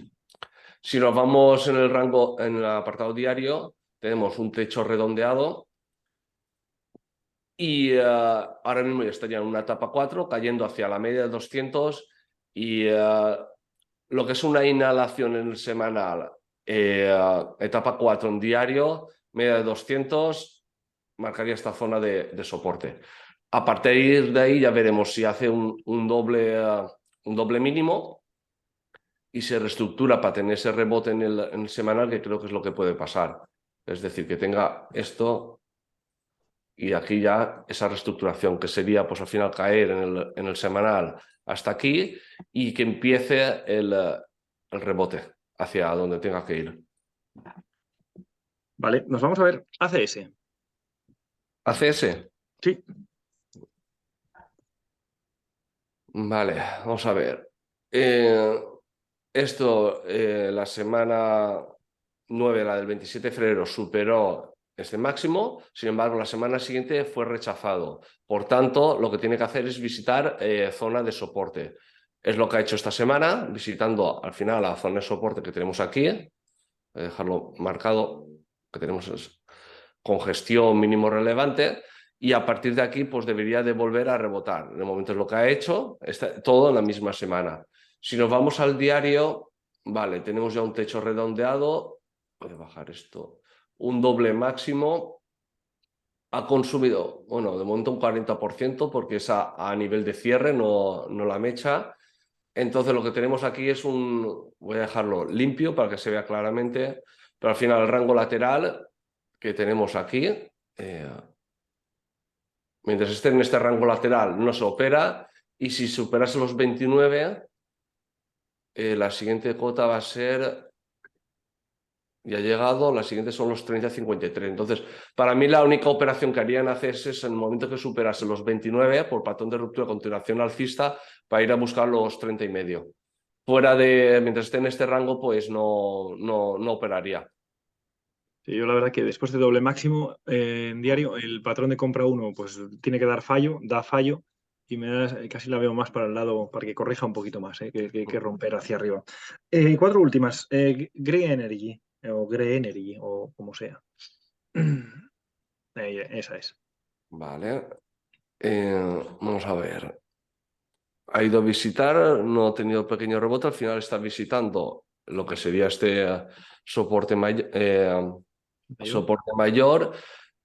Si nos vamos en el rango, en el apartado diario, tenemos un techo redondeado y ahora mismo ya estaría en una etapa 4, cayendo hacia la media de 200 y lo que es una inhalación en el semanal, etapa 4 en diario, media de 200, marcaría esta zona de soporte. A partir de ahí ya veremos si hace un doble mínimo y se reestructura para tener ese rebote en el semanal, que creo que es lo que puede pasar. Es decir, que tenga esto y aquí ya esa reestructuración, que sería pues al final caer en el semanal hasta aquí y que empiece el rebote hacia donde tenga que ir. Vale, nos vamos a ver ACS. ACS. Sí. Vale, vamos a ver. Esto, la semana 9, la del 27 de febrero, superó este máximo, sin embargo, la semana siguiente fue rechazado. Por tanto, lo que tiene que hacer es visitar zona de soporte. Es lo que ha hecho esta semana, visitando al final la zona de soporte que tenemos aquí. Voy a dejarlo marcado, que tenemos congestión mínimo relevante. Y a partir de aquí, pues debería de volver a rebotar. De momento es lo que ha hecho, está todo en la misma semana. Si nos vamos al diario, vale, tenemos ya un techo redondeado. Voy a bajar esto. Un doble máximo ha consumido, bueno, de momento un 40% porque es a nivel de cierre, no la mecha. Entonces lo que tenemos aquí es voy a dejarlo limpio para que se vea claramente, pero al final el rango lateral que tenemos aquí, mientras esté en este rango lateral no se opera, y si superase los 29, la siguiente cota va a ser, ya ha llegado, la siguiente son los 30,53. Entonces, para mí la única operación que haría en ACS es en el momento que superase los 29 por patrón de ruptura a continuación alcista para ir a buscar los 30,5. Fuera de, mientras esté en este rango, pues no operaría. Sí, yo la verdad que después de doble máximo en diario, el patrón de compra 1 pues tiene que dar fallo, da fallo, y casi la veo más para el lado, para que corrija un poquito más, que romper hacia arriba. 4 últimas. Grey Energy, o Grey Energy, o como sea. Esa es. Vale. Vamos a ver. Ha ido a visitar, no ha tenido pequeño rebote, al final está visitando lo que sería este soporte mayor.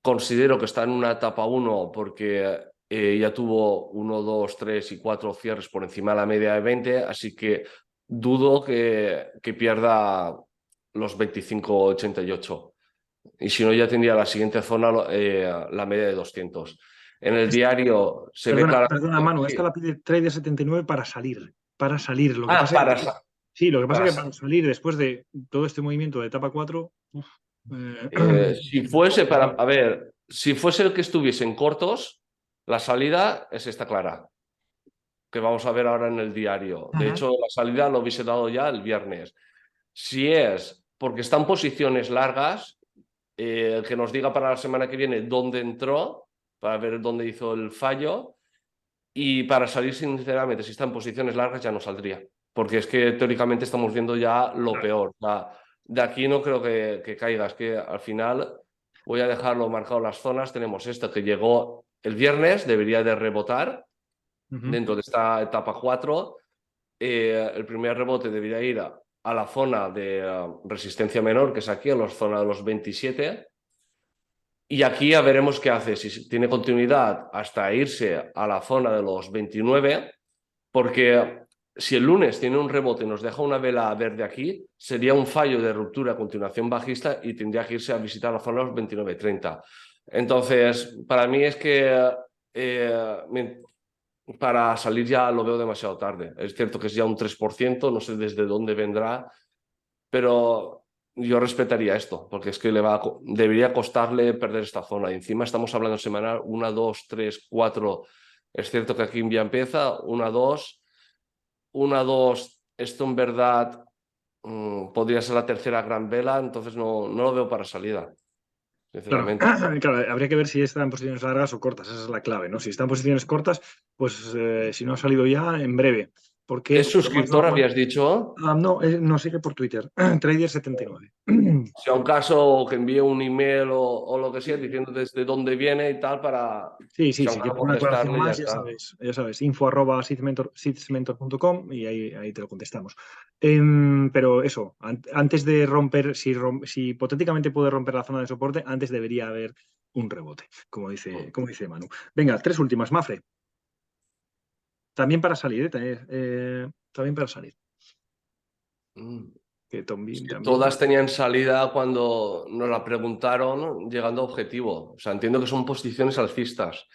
Considero que está en una etapa 1 porque ya tuvo 1, 2, 3 y 4 cierres por encima de la media de 20, así que dudo que pierda los 25,88. Y si no, ya tendría la siguiente zona, la media de 200. En el diario se ve claramente. Perdona, Manu, esta la pide Trader 79 para salir. Para salir. Lo que pasa para sí, lo que pasa es que para salir después de todo este movimiento de etapa 4. Si fuese para. A ver, si fuese el que estuviesen cortos, la salida es esta clara, que vamos a ver ahora en el diario. De hecho, la salida lo hubiese dado ya el viernes. Si es porque están posiciones largas, que nos diga para la semana que viene dónde entró, para ver dónde hizo el fallo. Y para salir, sinceramente, si está en posiciones largas, ya no saldría. Porque es que teóricamente estamos viendo ya lo peor. O sea, de aquí no creo que caiga. Es que al final voy a dejarlo marcado las zonas. Tenemos esto que llegó el viernes, debería de rebotar dentro de esta etapa 4. El primer rebote debería ir a la zona de resistencia menor, que es aquí, a la zona de los 27. Y aquí ya veremos qué hace, si tiene continuidad hasta irse a la zona de los 29, porque si el lunes tiene un rebote y nos deja una vela verde aquí, sería un fallo de ruptura a continuación bajista y tendría que irse a visitar la zona de los 29,30. Entonces, para mí es que para salir ya lo veo demasiado tarde. Es cierto que es ya un 3%, no sé desde dónde vendrá, pero yo respetaría esto, porque es que debería costarle perder esta zona. Y encima estamos hablando semanal, 1, 2, 3, 4. Es cierto que aquí ya empieza, 1, 2. 1, 2, esto en verdad podría ser la tercera gran vela, entonces no lo veo para salida, sinceramente. Claro, habría que ver si está en posiciones largas o cortas, esa es la clave, ¿no? Si está en posiciones cortas, pues si no ha salido ya, en breve. Porque ¿Es suscriptor, habías dicho? No, no, sigue por Twitter, Trader79. Si a un caso que envíe un email o lo que sea, diciendo desde dónde viene y tal, para Sí, si si quieres una aclaración más, ya sabes, info@seedsmentor.com y ahí te lo contestamos. Pero eso, antes de romper, si hipotéticamente puede romper la zona de soporte, antes debería haber un rebote, como dice Manu. Venga, 3 últimas, Mafre. También para salir, también para salir. Que también. Todas tenían salida cuando nos la preguntaron llegando a objetivo. O sea, entiendo que son posiciones alcistas.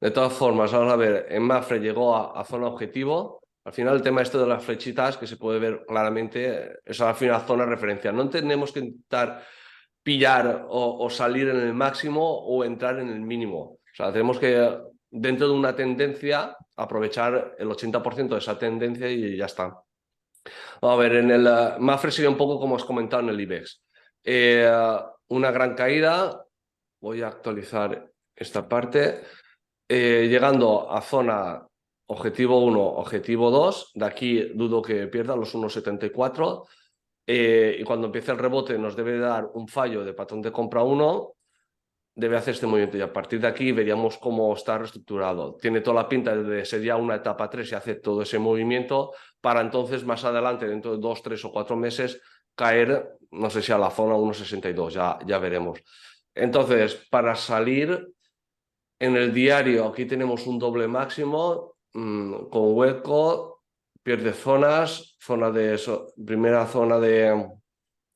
De todas formas, vamos a ver, en Mafre llegó a zona objetivo. Al final el tema este de las flechitas, que se puede ver claramente, es al final zona de referencia. No tenemos que intentar pillar o salir en el máximo o entrar en el mínimo. O sea, tenemos que, dentro de una tendencia, aprovechar el 80% de esa tendencia y ya está. A ver, en el Mafre sería un poco como os comentado en el IBEX. Una gran caída. Voy a actualizar esta parte. Llegando a zona objetivo 1, objetivo 2. De aquí dudo que pierda los 1,74. Y cuando empiece el rebote nos debe dar un fallo de patrón de compra 1. Debe hacer este movimiento y a partir de aquí veríamos cómo está reestructurado. Tiene toda la pinta de ser ya una etapa 3 y hace todo ese movimiento para entonces más adelante, dentro de 2, 3 o 4 meses, caer, no sé si a la zona 1,62, ya veremos. Entonces, para salir, En el diario aquí tenemos un doble máximo con hueco, pierde zonas, primera zona de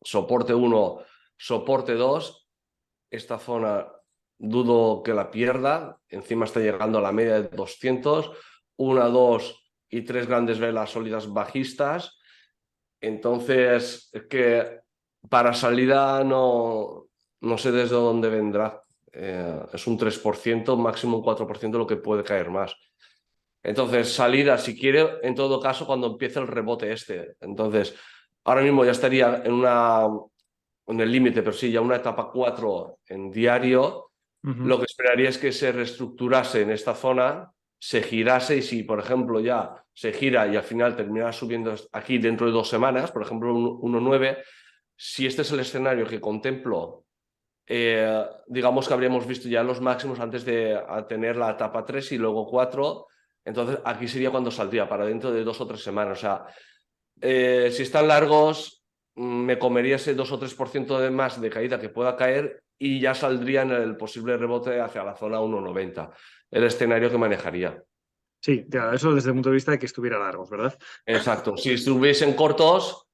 soporte 1, soporte 2. Esta zona dudo que la pierda, encima está llegando a la media de 200, 1, 2 y 3 grandes velas sólidas bajistas. Entonces, es que para salida no sé desde dónde vendrá. Es un 3%, máximo un 4% lo que puede caer más. Entonces, salida, si quiere, en todo caso, cuando empiece el rebote este. Entonces, ahora mismo ya estaría en el límite, pero sí, ya una etapa 4 en diario. Lo que esperaría es que se reestructurase en esta zona, se girase y si, por ejemplo, ya se gira y al final termina subiendo aquí dentro de 2 semanas, por ejemplo, 1,9, si este es el escenario que contemplo, digamos que habríamos visto ya los máximos antes de tener la etapa 3 y luego 4, entonces aquí sería cuando saldría, para dentro de 2 o 3 semanas. O sea, si están largos, me comería ese 2 o 3% de más de caída que pueda caer y ya saldría en el posible rebote hacia la zona 1,90, el escenario que manejaría. Sí, claro, eso desde el punto de vista de que estuviera largos, ¿verdad? Exacto. Si estuviesen cortos,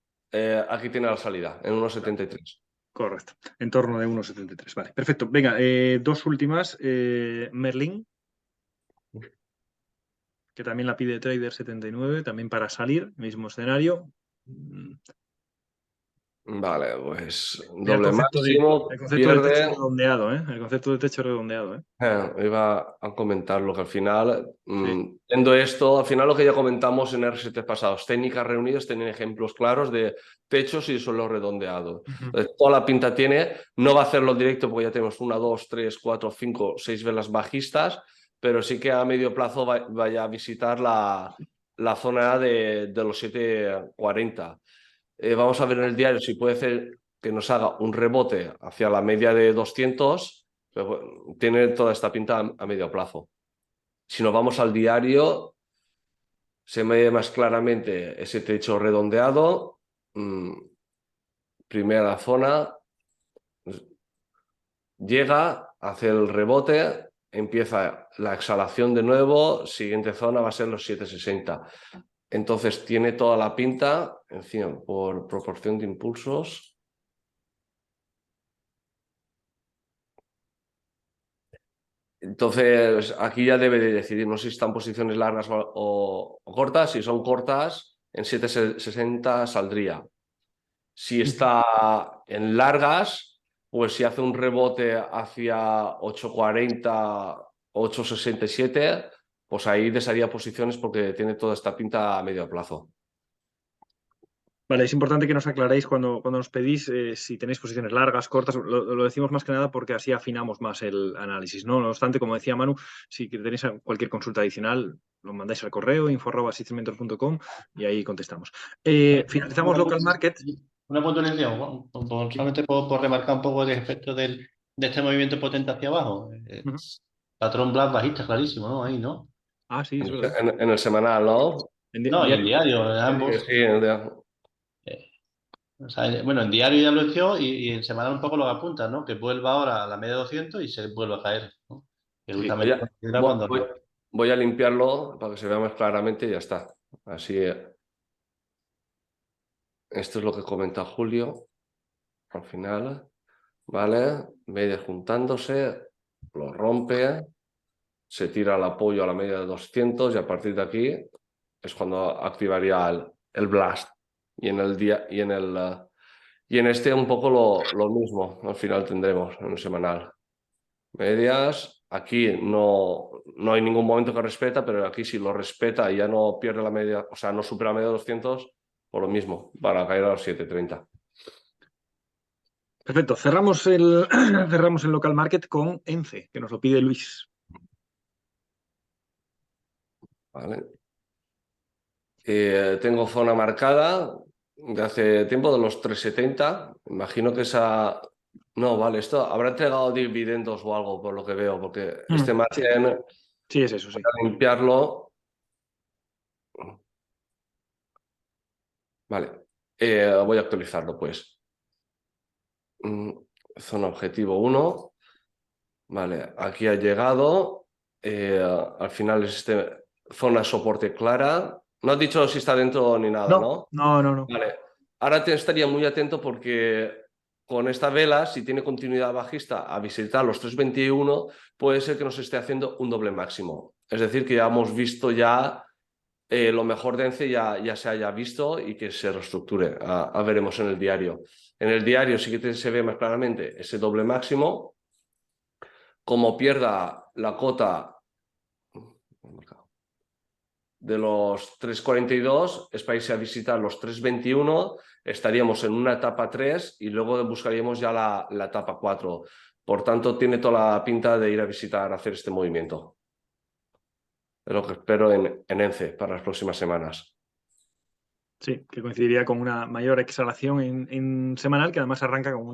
aquí tiene la salida, en 1,73. Correcto, en torno de 1,73. Vale, perfecto. Venga, dos últimas. Merlin, que también la pide Trader 79, también para salir, mismo escenario. Vale, pues Mira doble máximo, el concepto de techo pierde. redondeado, ¿eh? El concepto de techo redondeado, ¿eh? Iba a comentarlo, que al final, Sí. viendo esto, al final lo que ya comentamos en R7 pasados, técnicas reunidas tienen ejemplos claros de techos y suelo redondeado. Entonces, toda la pinta tiene, no va a hacerlo directo porque ya tenemos 1, 2, 3, 4, 5, 6 velas bajistas, pero sí que a medio plazo vaya a visitar la zona de los 7,40. Vamos a ver en el diario si puede ser que nos haga un rebote hacia la media de 200, pero bueno, tiene toda esta pinta a medio plazo. Si nos vamos al diario, se ve más claramente ese techo redondeado. Primera zona, llega, hace el rebote, empieza la exhalación de nuevo, siguiente zona va a ser los 7,60. Entonces tiene toda la pinta, encima, por proporción de impulsos. Entonces, aquí ya debe de decidir, no sé si están posiciones largas o cortas. Si son cortas, en 7,60 saldría. Si está en largas, pues si hace un rebote hacia 8,40, 8,67, pues ahí desharía posiciones porque tiene toda esta pinta a medio plazo. Vale, es importante que nos aclaréis cuando nos pedís si tenéis posiciones largas, cortas. Lo decimos más que nada porque así afinamos más el análisis, ¿no? No obstante, como decía Manu, si tenéis cualquier consulta adicional, lo mandáis al correo info@systemmentor.com y ahí contestamos. Finalizamos local market. Una puntualización, solamente por remarcar un poco el efecto de este movimiento potente hacia abajo. Patrón Black bajista, clarísimo, ¿no? Ahí, ¿no? Ah, sí, es verdad. En el semanal, ¿no? No, y en diario, en ambos. Sí, O sea, bueno, en diario ya lo hizo y en semanal un poco lo apunta, ¿no? Que vuelva ahora a la media de 200 y se vuelva a caer, ¿no? Que sí. justamente era cuando... Voy a limpiarlo para que se vea más claramente y ya está. Así, esto es lo que comenta Julio al final. ¿Vale? Media juntándose, lo rompe, se tira el apoyo a la media de 200 y a partir de aquí es cuando activaría el blast. Y en el día y en este un poco lo mismo, al final tendremos en el semanal. Medias, aquí no hay ningún momento que respeta, pero aquí si lo respeta y ya no pierde la media, o sea, no supera la media de 200, por lo mismo, para caer a los 7,30. Perfecto. Cerramos el local market con ENCE, que nos lo pide Luis. ¿Vale? Tengo zona marcada de hace tiempo de los 3,70. Imagino que esa... No, vale, esto habrá entregado dividendos o algo por lo que veo, porque este margen, Sí, es eso, sí. voy a limpiarlo. Vale, voy a actualizarlo pues. Zona objetivo 1. Vale, aquí ha llegado. Al final es zona de soporte clara. No has dicho si está dentro ni nada, No, ¿no? no, no, no. Vale. Ahora te estaría muy atento porque con esta vela, si tiene continuidad bajista a visitar los 321, puede ser que nos esté haciendo un doble máximo. Es decir, que ya hemos visto ya lo mejor de ENCE ya se haya visto y que se reestructure. Veremos en el diario. En el diario sí que se ve más claramente ese doble máximo. Como pierda la cota de los 3,42, es para irse a visitar los 3,21, estaríamos en una etapa 3 y luego buscaríamos ya la etapa 4. Por tanto, tiene toda la pinta de ir a visitar, hacer este movimiento. Es lo que espero en ENCE para las próximas semanas. Sí, que coincidiría con una mayor exhalación en semanal, que además arranca con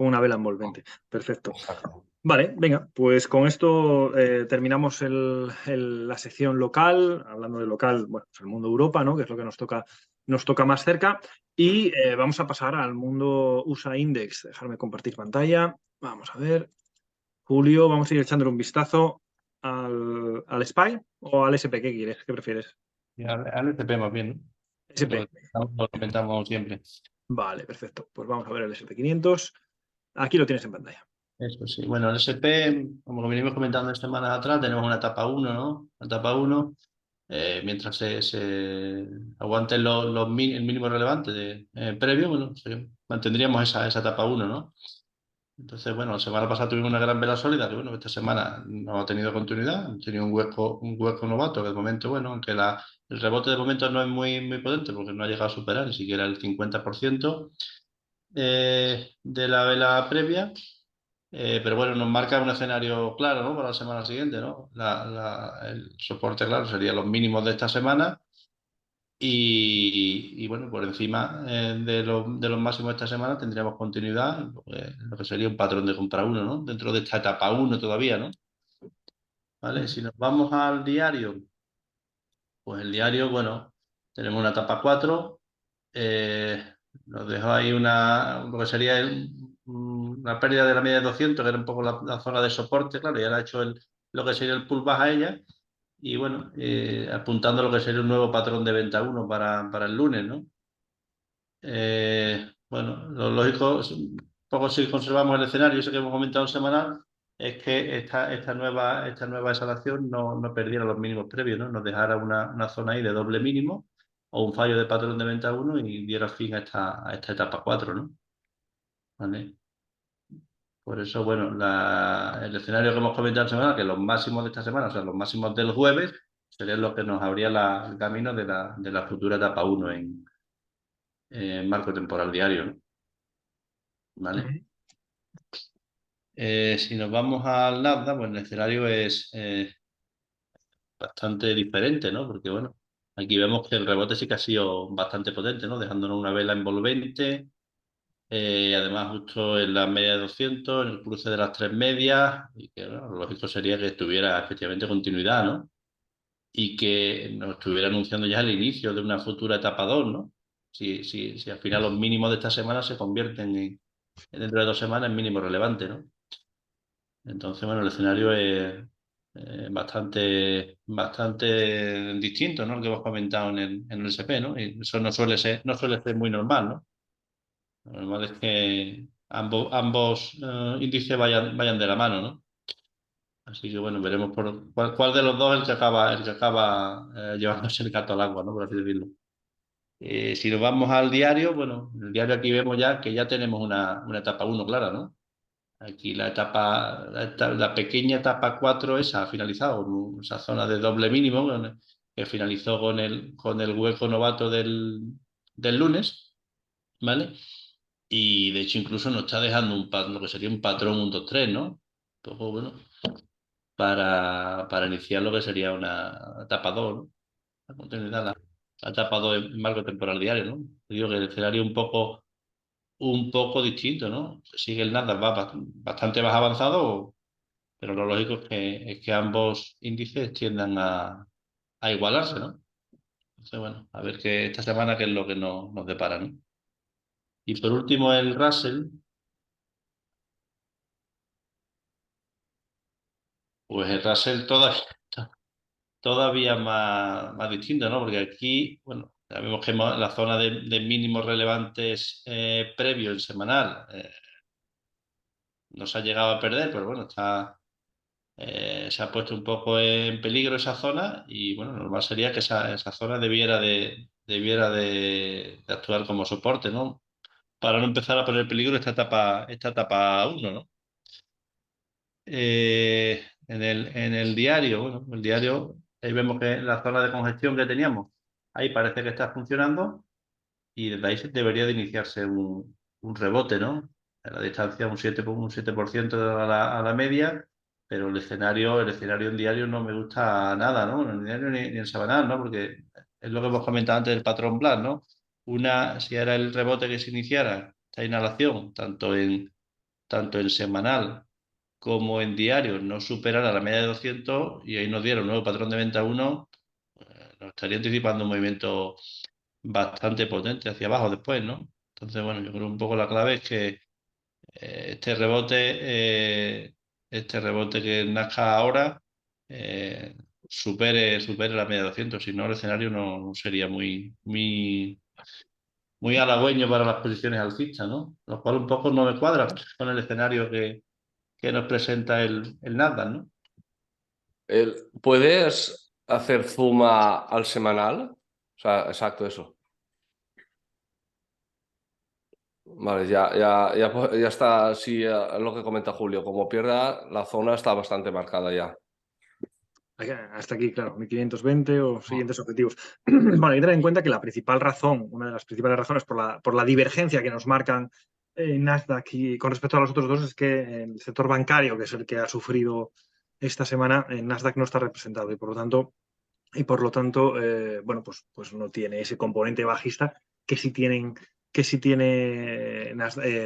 una vela envolvente. Perfecto. Exacto. Vale, venga, pues con esto terminamos la sección local. Hablando de local, bueno, pues el mundo Europa, ¿no? Que es lo que nos toca más cerca. Y vamos a pasar al mundo USA Index. Dejarme compartir pantalla. Vamos a ver. Julio, vamos a ir echándole un vistazo al SPY o al SP. ¿Qué quieres? ¿Qué prefieres? Y al SP más bien, ¿no? SP. Lo comentamos siempre. Vale, perfecto. Pues vamos a ver el SP500. Aquí lo tienes en pantalla. Eso sí. Bueno, el SP, como lo venimos comentando semanas atrás, tenemos una etapa 1, ¿no? La etapa 1, mientras se aguante el mínimo relevante previo, bueno, mantendríamos esa etapa 1, ¿no? Entonces, bueno, la semana pasada tuvimos una gran vela sólida, que bueno, esta semana no ha tenido continuidad, ha tenido un hueco novato, que de momento, bueno, aunque el rebote de momento no es muy potente, porque no ha llegado a superar ni siquiera el 50% de la vela previa. Pero bueno, nos marca un escenario claro, ¿no? Para la semana siguiente, ¿no? El soporte, claro, sería los mínimos de esta semana y bueno, por encima de los máximos de esta semana tendríamos continuidad, lo que sería un patrón de compra 1, ¿no? Dentro de esta etapa 1 todavía, ¿no? ¿Vale? Si nos vamos al diario, pues el diario, bueno, tenemos una etapa 4, nos dejó ahí lo que sería una pérdida de la media de 200, que era un poco la zona de soporte, claro, y ahora ha hecho lo que sería el pullback a ella, y bueno, apuntando a lo que sería un nuevo patrón de venta 1 para el lunes, ¿no? Bueno, lo lógico, un poco si conservamos el escenario, ese que hemos comentado semanal, es que esta nueva exhalación no perdiera los mínimos previos, ¿no? Nos dejara una zona ahí de doble mínimo o un fallo de patrón de venta 1 y diera fin a esta etapa 4, ¿no? ¿Vale? Por eso, bueno, el escenario que hemos comentado semanal, que los máximos de esta semana, o sea, los máximos del jueves, serían los que nos abría el camino de la futura etapa 1 en marco temporal diario, ¿no? ¿Vale? Si nos vamos al Nasdaq, pues el escenario es bastante diferente, ¿no? Porque, bueno, aquí vemos que el rebote sí que ha sido bastante potente, ¿no? Dejándonos una vela envolvente, además justo en la media de 200, en el cruce de las tres medias, y que, bueno, lo lógico sería que estuviera efectivamente continuidad, ¿no? Y que nos estuviera anunciando ya el inicio de una futura etapa 2, ¿no? Si al final los mínimos de esta semana se convierten dentro de 2 semanas en mínimo relevante, ¿no? Entonces, bueno, el escenario es bastante distinto, ¿no? Lo que hemos comentado en el SP, ¿no? Y eso no suele ser muy normal, ¿no? Lo normal es que ambos índices vayan de la mano, ¿no? Así que bueno, veremos por cuál de los dos el que acaba llevándose el gato al agua, ¿no? Por así decirlo. Si nos vamos al diario, bueno, en el diario aquí vemos ya que ya tenemos una etapa 1 clara, ¿no? Aquí la pequeña etapa 4 esa ha finalizado, esa zona de doble mínimo que finalizó con el hueco novato del lunes, ¿vale? Y de hecho incluso nos está dejando lo que sería un patrón 1, 2, 3, ¿no? Un poco, bueno, para iniciar lo que sería una etapa 2, ¿no? La continuidad, la etapa 2 en marco temporal diario, ¿no? Digo que el escenario un poco distinto, ¿no? Sigue el Nasdaq, va bastante más avanzado, pero lo lógico es que ambos índices tiendan a igualarse, ¿no? Entonces, bueno, a ver esta semana qué es lo que nos depara, ¿no? Y por último, el Russell. Pues el Russell todavía más distinto, ¿no? Porque aquí, bueno, ya vemos que la zona de mínimos relevantes previo en semanal no se ha llegado a perder, pero bueno, se ha puesto un poco en peligro esa zona y bueno, normal sería que esa zona debiera de actuar como soporte, ¿no? Para no empezar a poner en peligro esta etapa 1, ¿no? En el diario, bueno, el diario, ahí vemos que la zona de congestión que teníamos, ahí parece que está funcionando y desde ahí debería de iniciarse un rebote, ¿no? A la distancia un 7% a la media, pero el escenario en diario no me gusta nada, ¿no? En diario ni en semanal, ¿no? Porque es lo que hemos comentado antes del patrón Black, ¿no? Si era el rebote que se iniciara, esta inhalación, tanto en semanal como en diario, no superara la media de 200 y ahí nos diera un nuevo patrón de venta 1, nos estaría anticipando un movimiento bastante potente hacia abajo después, ¿no? Entonces, bueno, yo creo un poco la clave es que este rebote que nazca ahora supere la media de 200, si no el escenario no sería muy halagüeño para las posiciones alcistas, ¿no? Lo cual un poco no me cuadra con el escenario que nos presenta el Nasdaq, ¿no? ¿Puedes hacer zoom al semanal? O sea, exacto, eso. Vale, ya está, sí, lo que comenta Julio, como pierda, la zona está bastante marcada ya. Hasta aquí, claro, 1520 o siguientes objetivos. Bueno, hay que tener en cuenta que la principal razón, una de las principales razones por la divergencia que nos marcan Nasdaq y con respecto a los otros dos es que el sector bancario, que es el que ha sufrido esta semana, Nasdaq no está representado y por lo tanto bueno, pues no tiene ese componente bajista que sí tiene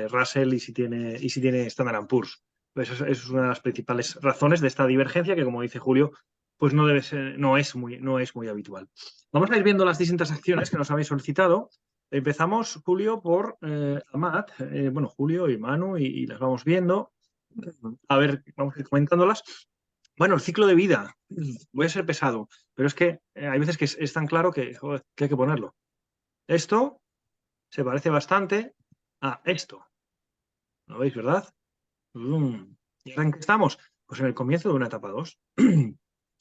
Russell y sí tiene Standard & Poor's. Eso es una de las principales razones de esta divergencia que, como dice Julio, pues no es muy habitual. Vamos a ir viendo las distintas acciones que nos habéis solicitado. Empezamos, Julio, por Amat, bueno, Julio y Manu, y las vamos viendo. A ver, vamos a ir comentándolas. Bueno, el ciclo de vida. Voy a ser pesado, pero es que hay veces que es tan claro joder, que hay que ponerlo. Esto se parece bastante a esto. ¿Lo veis, verdad? ¿Y ahora en qué estamos? Pues en el comienzo de una etapa 2.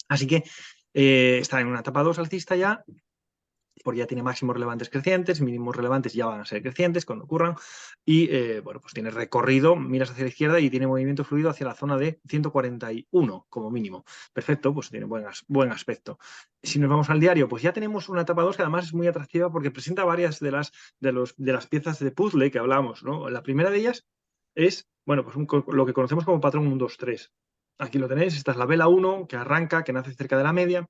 Así que está en una etapa 2 alcista ya, porque ya tiene máximos relevantes crecientes, mínimos relevantes ya van a ser crecientes cuando ocurran, y bueno, pues tiene recorrido, miras hacia la izquierda y tiene movimiento fluido hacia la zona de 141 como mínimo. Perfecto, pues tiene buen aspecto. Si nos vamos al diario, pues ya tenemos una etapa 2 que además es muy atractiva porque presenta varias de las piezas de puzzle que hablamos, ¿no? La primera de ellas es, bueno, pues lo que conocemos como patrón 1, 2, 3. Aquí lo tenéis, esta es la vela 1 que arranca, que nace cerca de la media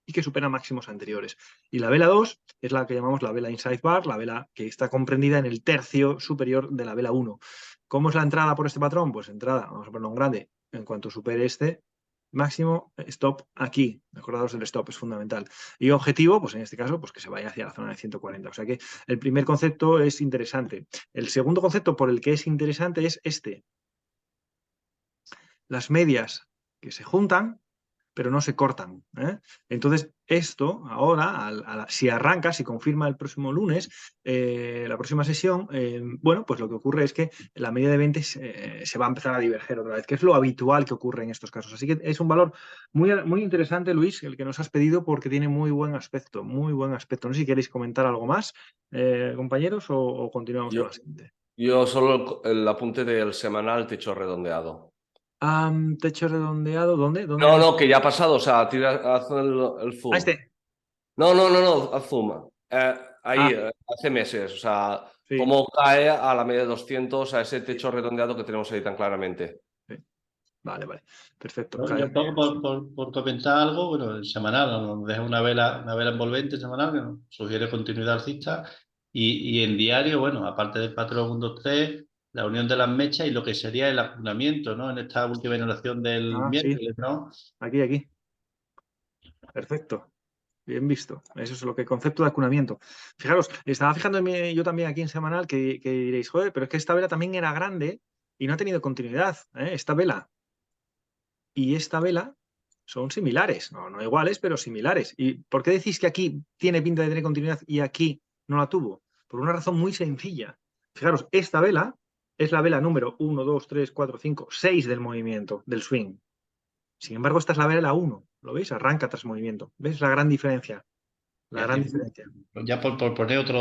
y que supera máximos anteriores. Y la vela 2 es la que llamamos la vela inside bar, la vela que está comprendida en el tercio superior de la vela 1. ¿Cómo es la entrada por este patrón? Pues entrada, vamos a ponerlo en grande, en cuanto supere este máximo, stop aquí. Acordaos del stop, es fundamental. Y objetivo, pues en este caso, pues que se vaya hacia la zona de 140. O sea que el primer concepto es interesante. El segundo concepto por el que es interesante es este. Las medias que se juntan pero no se cortan. Entonces, esto ahora, si arranca, si confirma el próximo lunes, la próxima sesión, bueno, pues lo que ocurre es que la media de 20 se va a empezar a diverger otra vez, que es lo habitual que ocurre en estos casos. Así que es un valor muy interesante, Luis, el que nos has pedido, porque tiene muy buen aspecto, muy buen aspecto. No sé si queréis comentar algo más, compañeros, o continuamos con la siguiente. Yo solo el apunte del semanal techo redondeado. Techo redondeado, ¿dónde? No, que ya ha pasado, o sea, haz el zoom. No, haz zoom. Ahí, hace meses, o sea, sí. cómo cae a la media de 200, a ese techo redondeado que tenemos ahí tan claramente. Sí. Vale, perfecto. ¿No? Yo un poco por comentar algo, bueno, el semanal nos deja una vela envolvente semanal que nos sugiere continuidad alcista y en diario, bueno, aparte del patrón 1, 2, 3, la unión de las mechas y lo que sería el acunamiento, ¿no? En esta última inhalación del miércoles, ¿no? Aquí. Perfecto. Bien visto. Eso es lo que concepto de acunamiento. Fijaros, estaba fijándome yo también aquí en semanal que diréis, joder, pero es que esta vela también era grande y no ha tenido continuidad, esta vela. Y esta vela son similares, no iguales, pero similares. ¿Y por qué decís que aquí tiene pinta de tener continuidad y aquí no la tuvo? Por una razón muy sencilla. Fijaros, esta vela es la vela número 1, 2, 3, 4, 5, 6 del movimiento, del swing. Sin embargo, esta es la vela 1. ¿Lo veis? Arranca tras movimiento. ¿Ves la gran diferencia? La gran diferencia. Ya por poner otra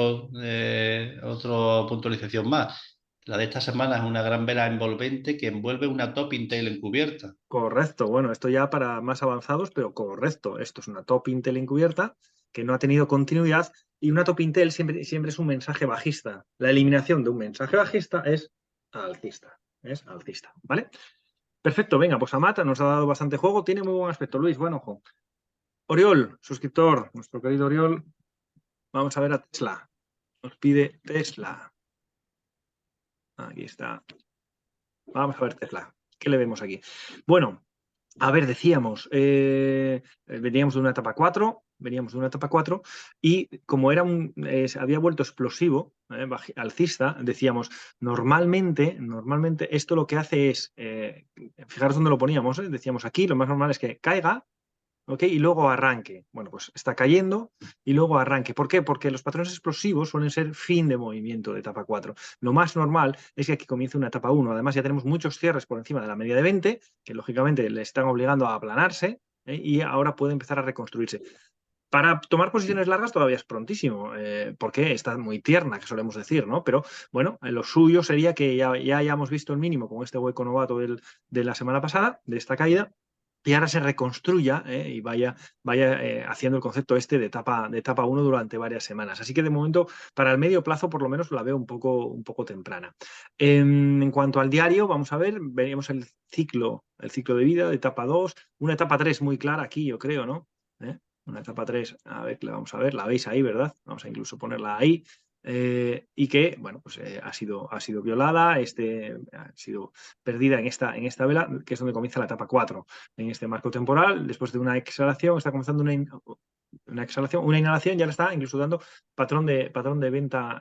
puntualización más. La de esta semana es una gran vela envolvente que envuelve una topping tail encubierta. Correcto. Bueno, esto ya para más avanzados, pero correcto. Esto es una top Intel encubierta que no ha tenido continuidad y una top Intel siempre es un mensaje bajista. La eliminación de un mensaje bajista es alcista. Es alcista, ¿vale? Perfecto, venga, pues Amata nos ha dado bastante juego. Tiene muy buen aspecto, Luis. Bueno, ojo. Oriol, suscriptor, nuestro querido Oriol. Vamos a ver a Tesla. Nos pide Tesla. Aquí está. Vamos a ver Tesla. ¿Qué le vemos aquí? Bueno, a ver, decíamos, veníamos de una etapa 4, y como era había vuelto explosivo, alcista, decíamos, normalmente esto lo que hace es, fijaros dónde lo poníamos, decíamos aquí, lo más normal es que caiga, ¿ok? Y luego arranque. Bueno, pues está cayendo y luego arranque. ¿Por qué? Porque los patrones explosivos suelen ser fin de movimiento de etapa 4. Lo más normal es que aquí comience una etapa 1. Además, ya tenemos muchos cierres por encima de la media de 20, que lógicamente le están obligando a aplanarse, y ahora puede empezar a reconstruirse. Para tomar posiciones largas todavía es prontísimo, porque está muy tierna, que solemos decir, ¿no? Pero bueno, lo suyo sería que ya hayamos visto el mínimo con este hueco novato de la semana pasada, de esta caída, y ahora se reconstruya, y vaya haciendo el concepto este de etapa 1 durante varias semanas. Así que de momento, para el medio plazo, por lo menos la veo un poco temprana. En cuanto al diario, vamos a ver, veríamos el ciclo de vida de etapa 2, una etapa 3 muy clara aquí, yo creo, ¿no? Una etapa 3, a ver, la vamos a ver, la veis ahí, ¿verdad? Vamos a incluso ponerla ahí. Y que, bueno, pues ha sido violada, ha sido perdida en esta vela, que es donde comienza la etapa 4 en este marco temporal. Después de una exhalación, está comenzando una exhalación, una inhalación, ya le está incluso dando patrón de venta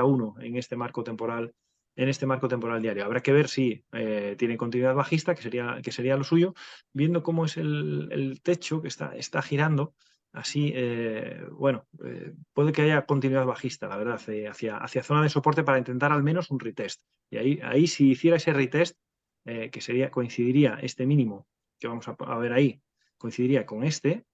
1 en este marco temporal. En este marco temporal diario. Habrá que ver si tiene continuidad bajista, que sería lo suyo, viendo cómo es el techo que está girando. Así, bueno, puede que haya continuidad bajista, la verdad, hacia zona de soporte para intentar al menos un retest. Y ahí si hiciera ese retest, que coincidiría este mínimo que vamos a ver ahí, coincidiría con este.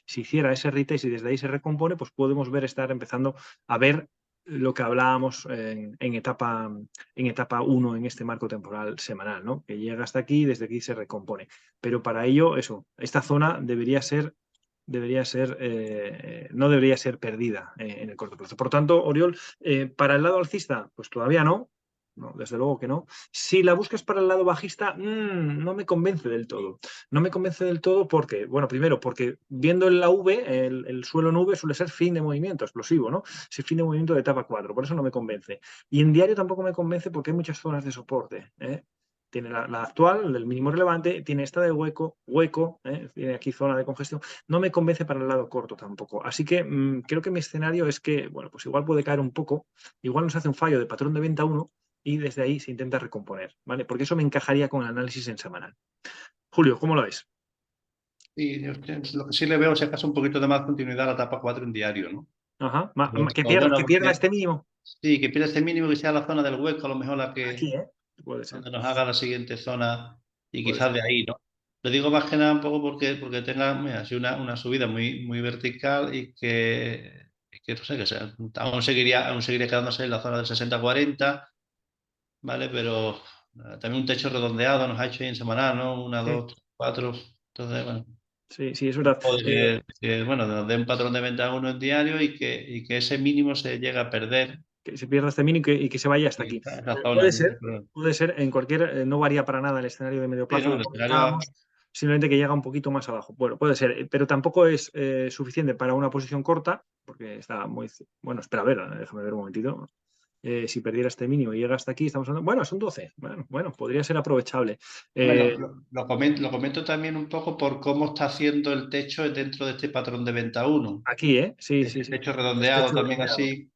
Si hiciera ese retest y desde ahí se recompone, pues podemos estar empezando a ver lo que hablábamos en etapa 1 en este marco temporal semanal, ¿no? Que llega hasta aquí y desde aquí se recompone. Pero para ello, esta zona no debería ser perdida en el corto plazo. Por tanto, Oriol, para el lado alcista, pues todavía no, desde luego que no. Si la buscas para el lado bajista, no me convence del todo. No me convence del todo porque, bueno, primero, porque viendo en la V, el suelo en V suele ser fin de movimiento explosivo, ¿no? Es fin de movimiento de etapa 4, por eso no me convence. Y en diario tampoco me convence porque hay muchas zonas de soporte, Tiene la actual, del mínimo relevante, tiene esta de hueco, tiene aquí zona de congestión. No me convence para el lado corto tampoco. Así que creo que mi escenario es que, bueno, pues igual puede caer un poco, igual nos hace un fallo de patrón de venta 1 y desde ahí se intenta recomponer, ¿vale? Porque eso me encajaría con el análisis en semanal. Julio, ¿cómo lo ves? Y lo que sí le veo, si acaso, un poquito de más continuidad a la etapa 4 en diario, ¿no? Ajá. Que Bueno, pierda este mínimo. Sí, que pierda este mínimo, que sea la zona del hueco, a lo mejor la Aquí, que puede ser. donde nos haga la siguiente zona y Puede quizás ser. de ahí, ¿no? Lo digo más que nada un poco porque tenga mira, así una subida muy vertical y que no sé, aún seguiría quedándose en la zona del 60-40, ¿vale? Pero también un techo redondeado nos ha hecho ahí en semanal, ¿no? Una, Sí, dos, tres, cuatro. Entonces, bueno, sí, es verdad. bueno, nos dé un patrón de venta 1 en diario y que ese mínimo se llegue a perder Que se pierda este mínimo y que se vaya hasta en aquí. esa zona. Puede ser en cualquier, no varía para nada el escenario de medio Sí, plazo no, que el escenario. comentábamos, simplemente que llega un poquito más abajo. Bueno, puede ser, pero tampoco es suficiente para una posición corta, porque está muy. Bueno, espera, a ver, déjame ver un momentito. Si perdiera este mínimo y llega hasta aquí, estamos hablando. Bueno, son 12. Bueno, podría ser aprovechable. Bueno, lo comento también un poco por cómo está haciendo el techo dentro de este patrón de venta 1. Aquí, Sí. Ese techo Este redondeado techo también redondeado. así,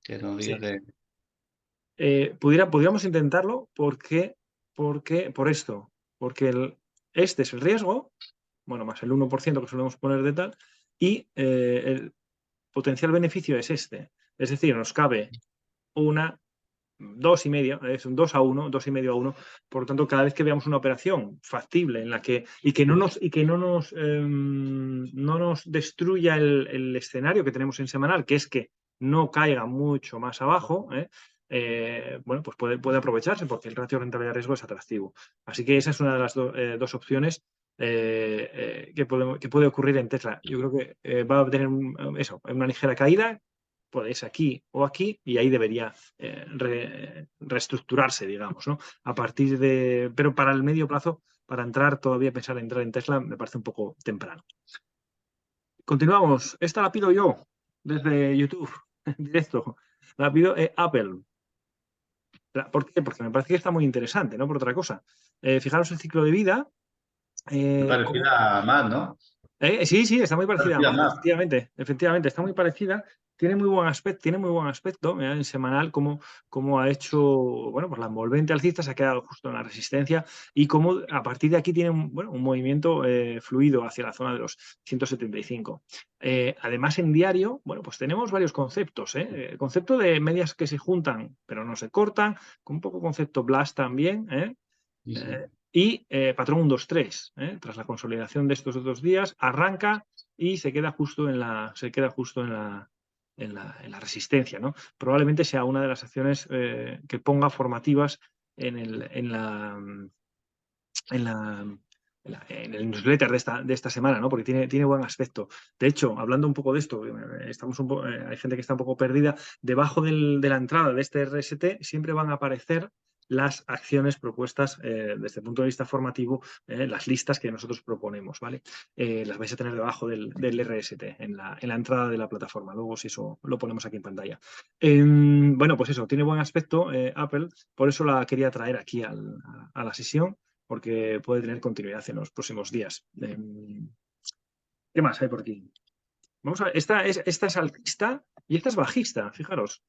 que nos diga Sí. que. Podríamos intentarlo por esto. Porque este es el riesgo bueno, más el 1% que solemos poner de tal, y el potencial beneficio es este. Es decir, nos cabe 2,5, es un 2-1, 2,5-1. Por lo tanto, cada vez que veamos una operación factible en la que no nos destruya el escenario que tenemos en semanal, que es que no caiga mucho más abajo, bueno, pues puede aprovecharse porque el ratio rentabilidad-riesgo es atractivo. Así que esa es una de las dos opciones que puede ocurrir en Tesla. Yo creo que va a tener una ligera caída. Podéis aquí o aquí, y ahí debería reestructurarse, digamos, ¿no? Pero para el medio plazo, para todavía pensar en entrar en Tesla, me parece un poco temprano. Continuamos. Esta la pido yo desde YouTube, en directo. La pido Apple. ¿Por qué? Porque me parece que está muy interesante, no por otra cosa. Fijaros el ciclo de vida. Me parecida más, ¿no? Sí, está muy parecida a Parecida Mac, más. efectivamente, está muy parecida, tiene muy buen aspecto, mirad en semanal cómo ha hecho, bueno, pues la envolvente alcista se ha quedado justo en la resistencia y cómo a partir de aquí tiene un movimiento fluido hacia la zona de los 175. Además, en diario, bueno, pues tenemos varios conceptos, el concepto de medias que se juntan pero no se cortan, con un poco concepto blast también, Sí, sí. y patrón 1, 2, 3, tras la consolidación de estos 2 días, arranca y se queda justo en la resistencia, ¿no? Probablemente sea una de las acciones que ponga formativas en el newsletter de esta semana, ¿no? Porque tiene buen aspecto. De hecho, hablando un poco de esto, hay gente que está un poco perdida. Debajo de la entrada de este RST siempre van a aparecer las acciones propuestas desde el punto de vista formativo, las listas que nosotros proponemos, ¿vale? Las vais a tener debajo del RST, en la entrada de la plataforma. Luego, si eso lo ponemos aquí en pantalla. Bueno, pues eso, tiene buen aspecto Apple, por eso la quería traer aquí a la sesión, porque puede tener continuidad en los próximos días. ¿Qué más hay por aquí? Vamos a ver, esta es alcista y esta es bajista, fijaros.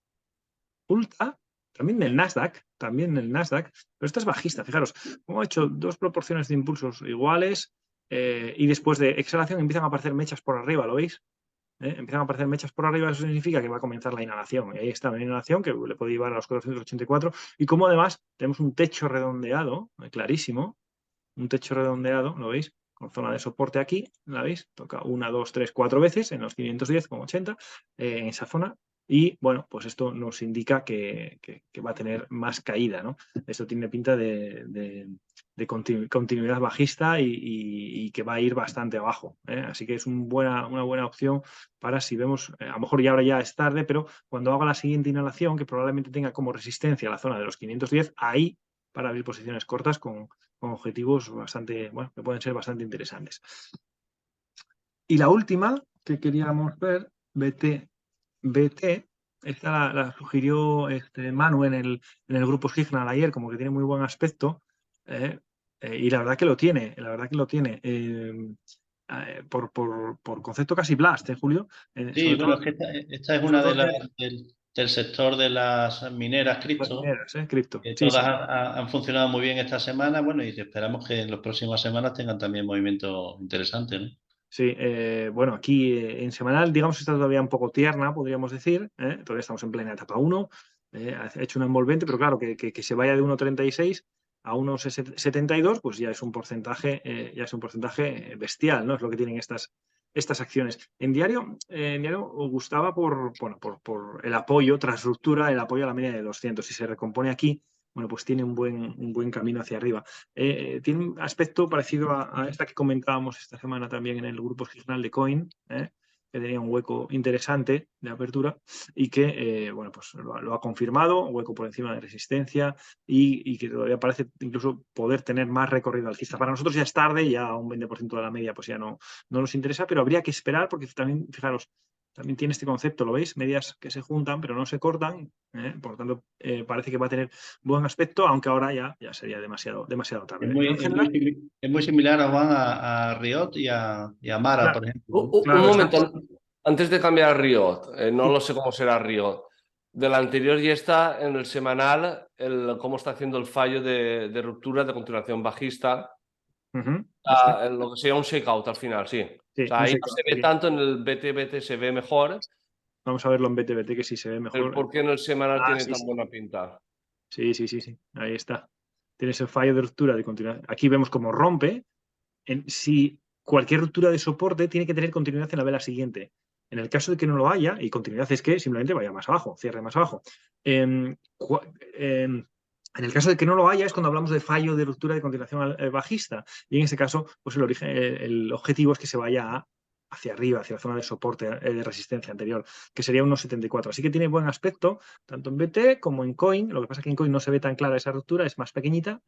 Ulta, también el Nasdaq, pero esta es bajista, fijaros. Como ha hecho dos proporciones de impulsos iguales y después de exhalación empiezan a aparecer mechas por arriba, ¿lo veis? Empiezan a aparecer mechas por arriba, eso significa que va a comenzar la inhalación. Y ahí está la inhalación que le puede llevar a los 484. Y como además tenemos un techo redondeado, clarísimo, un techo redondeado, ¿lo veis? Con zona de soporte aquí, ¿la veis? Toca 1, 2, 3, 4 veces en los 510,80 en esa zona. Y bueno, pues esto nos indica que va a tener más caída, ¿no? Esto tiene pinta de continuidad bajista y que va a ir bastante abajo, ¿eh? Así que es una buena opción para si vemos, a lo mejor ya ahora ya es tarde, pero cuando haga la siguiente inhalación, que probablemente tenga como resistencia la zona de los 510, ahí para abrir posiciones cortas con objetivos bastante, bueno, que pueden ser bastante interesantes. Y la última que queríamos ver, BT, esta la sugirió Manu en el grupo Signal ayer, como que tiene muy buen aspecto, y la verdad que lo tiene, por concepto casi blast, Julio. Sí, Sobre bueno, todo, es que esta es una de las del sector de las mineras las cripto, mineras, cripto. que Sí, sí. todas han funcionado muy bien esta semana, bueno, y esperamos que en las próximas semanas tengan también movimiento interesante, ¿no? Sí, bueno, aquí en semanal, digamos que está todavía un poco tierna, podríamos decir. Todavía estamos en plena etapa 1. Ha hecho una envolvente, pero claro, que se vaya de 1,36 a 1,72, pues ya es un porcentaje, bestial, ¿no? Es lo que tienen estas acciones. En diario os gustaba por el apoyo, tras ruptura, el apoyo a la media de 200. Si se recompone aquí, bueno, pues tiene un buen camino hacia arriba. Tiene un aspecto parecido a esta que comentábamos esta semana también en el grupo Signal de Coin, que tenía un hueco interesante de apertura y que, bueno, pues lo ha confirmado, un hueco por encima de resistencia y que todavía parece incluso poder tener más recorrido alcista. Para nosotros ya es tarde, ya un 20% de la media pues ya no nos interesa, pero habría que esperar porque también, fijaros, también tiene este concepto, ¿lo veis? Medias que se juntan pero no se cortan, por lo tanto parece que va a tener buen aspecto, aunque ahora ya sería demasiado tarde. Pero en general, Es muy similar a Juan, a Riot y a Mara, claro, por ejemplo, ¿no? Un claro, momento, antes de cambiar a Riot, no lo sé cómo será Riot. De la anterior ya está en el semanal cómo está haciendo el fallo de ruptura de continuación bajista. lo que sería un shakeout al final, sí. Sí, O sea, un ahí no shakeout se ve aquí. tanto, en el BT se ve mejor. Vamos a verlo en BTBT que sí se ve El mejor. por qué en el semanal Ah, tiene sí, tan sí. buena pinta. Sí, sí, sí, sí. Ahí está. Tienes el fallo de ruptura de continuidad. Aquí vemos cómo rompe. Si cualquier ruptura de soporte tiene que tener continuidad en la vela siguiente. En el caso de que no lo haya, y continuidad es que simplemente vaya más abajo, cierre más abajo. En el caso de que no lo haya es cuando hablamos de fallo de ruptura de continuación bajista. Y en ese caso, pues el objetivo es que se vaya hacia arriba, hacia la zona de soporte de resistencia anterior, que sería unos 74. Así que tiene buen aspecto, tanto en BT como en Coin. Lo que pasa es que en Coin no se ve tan clara esa ruptura, es más pequeñita,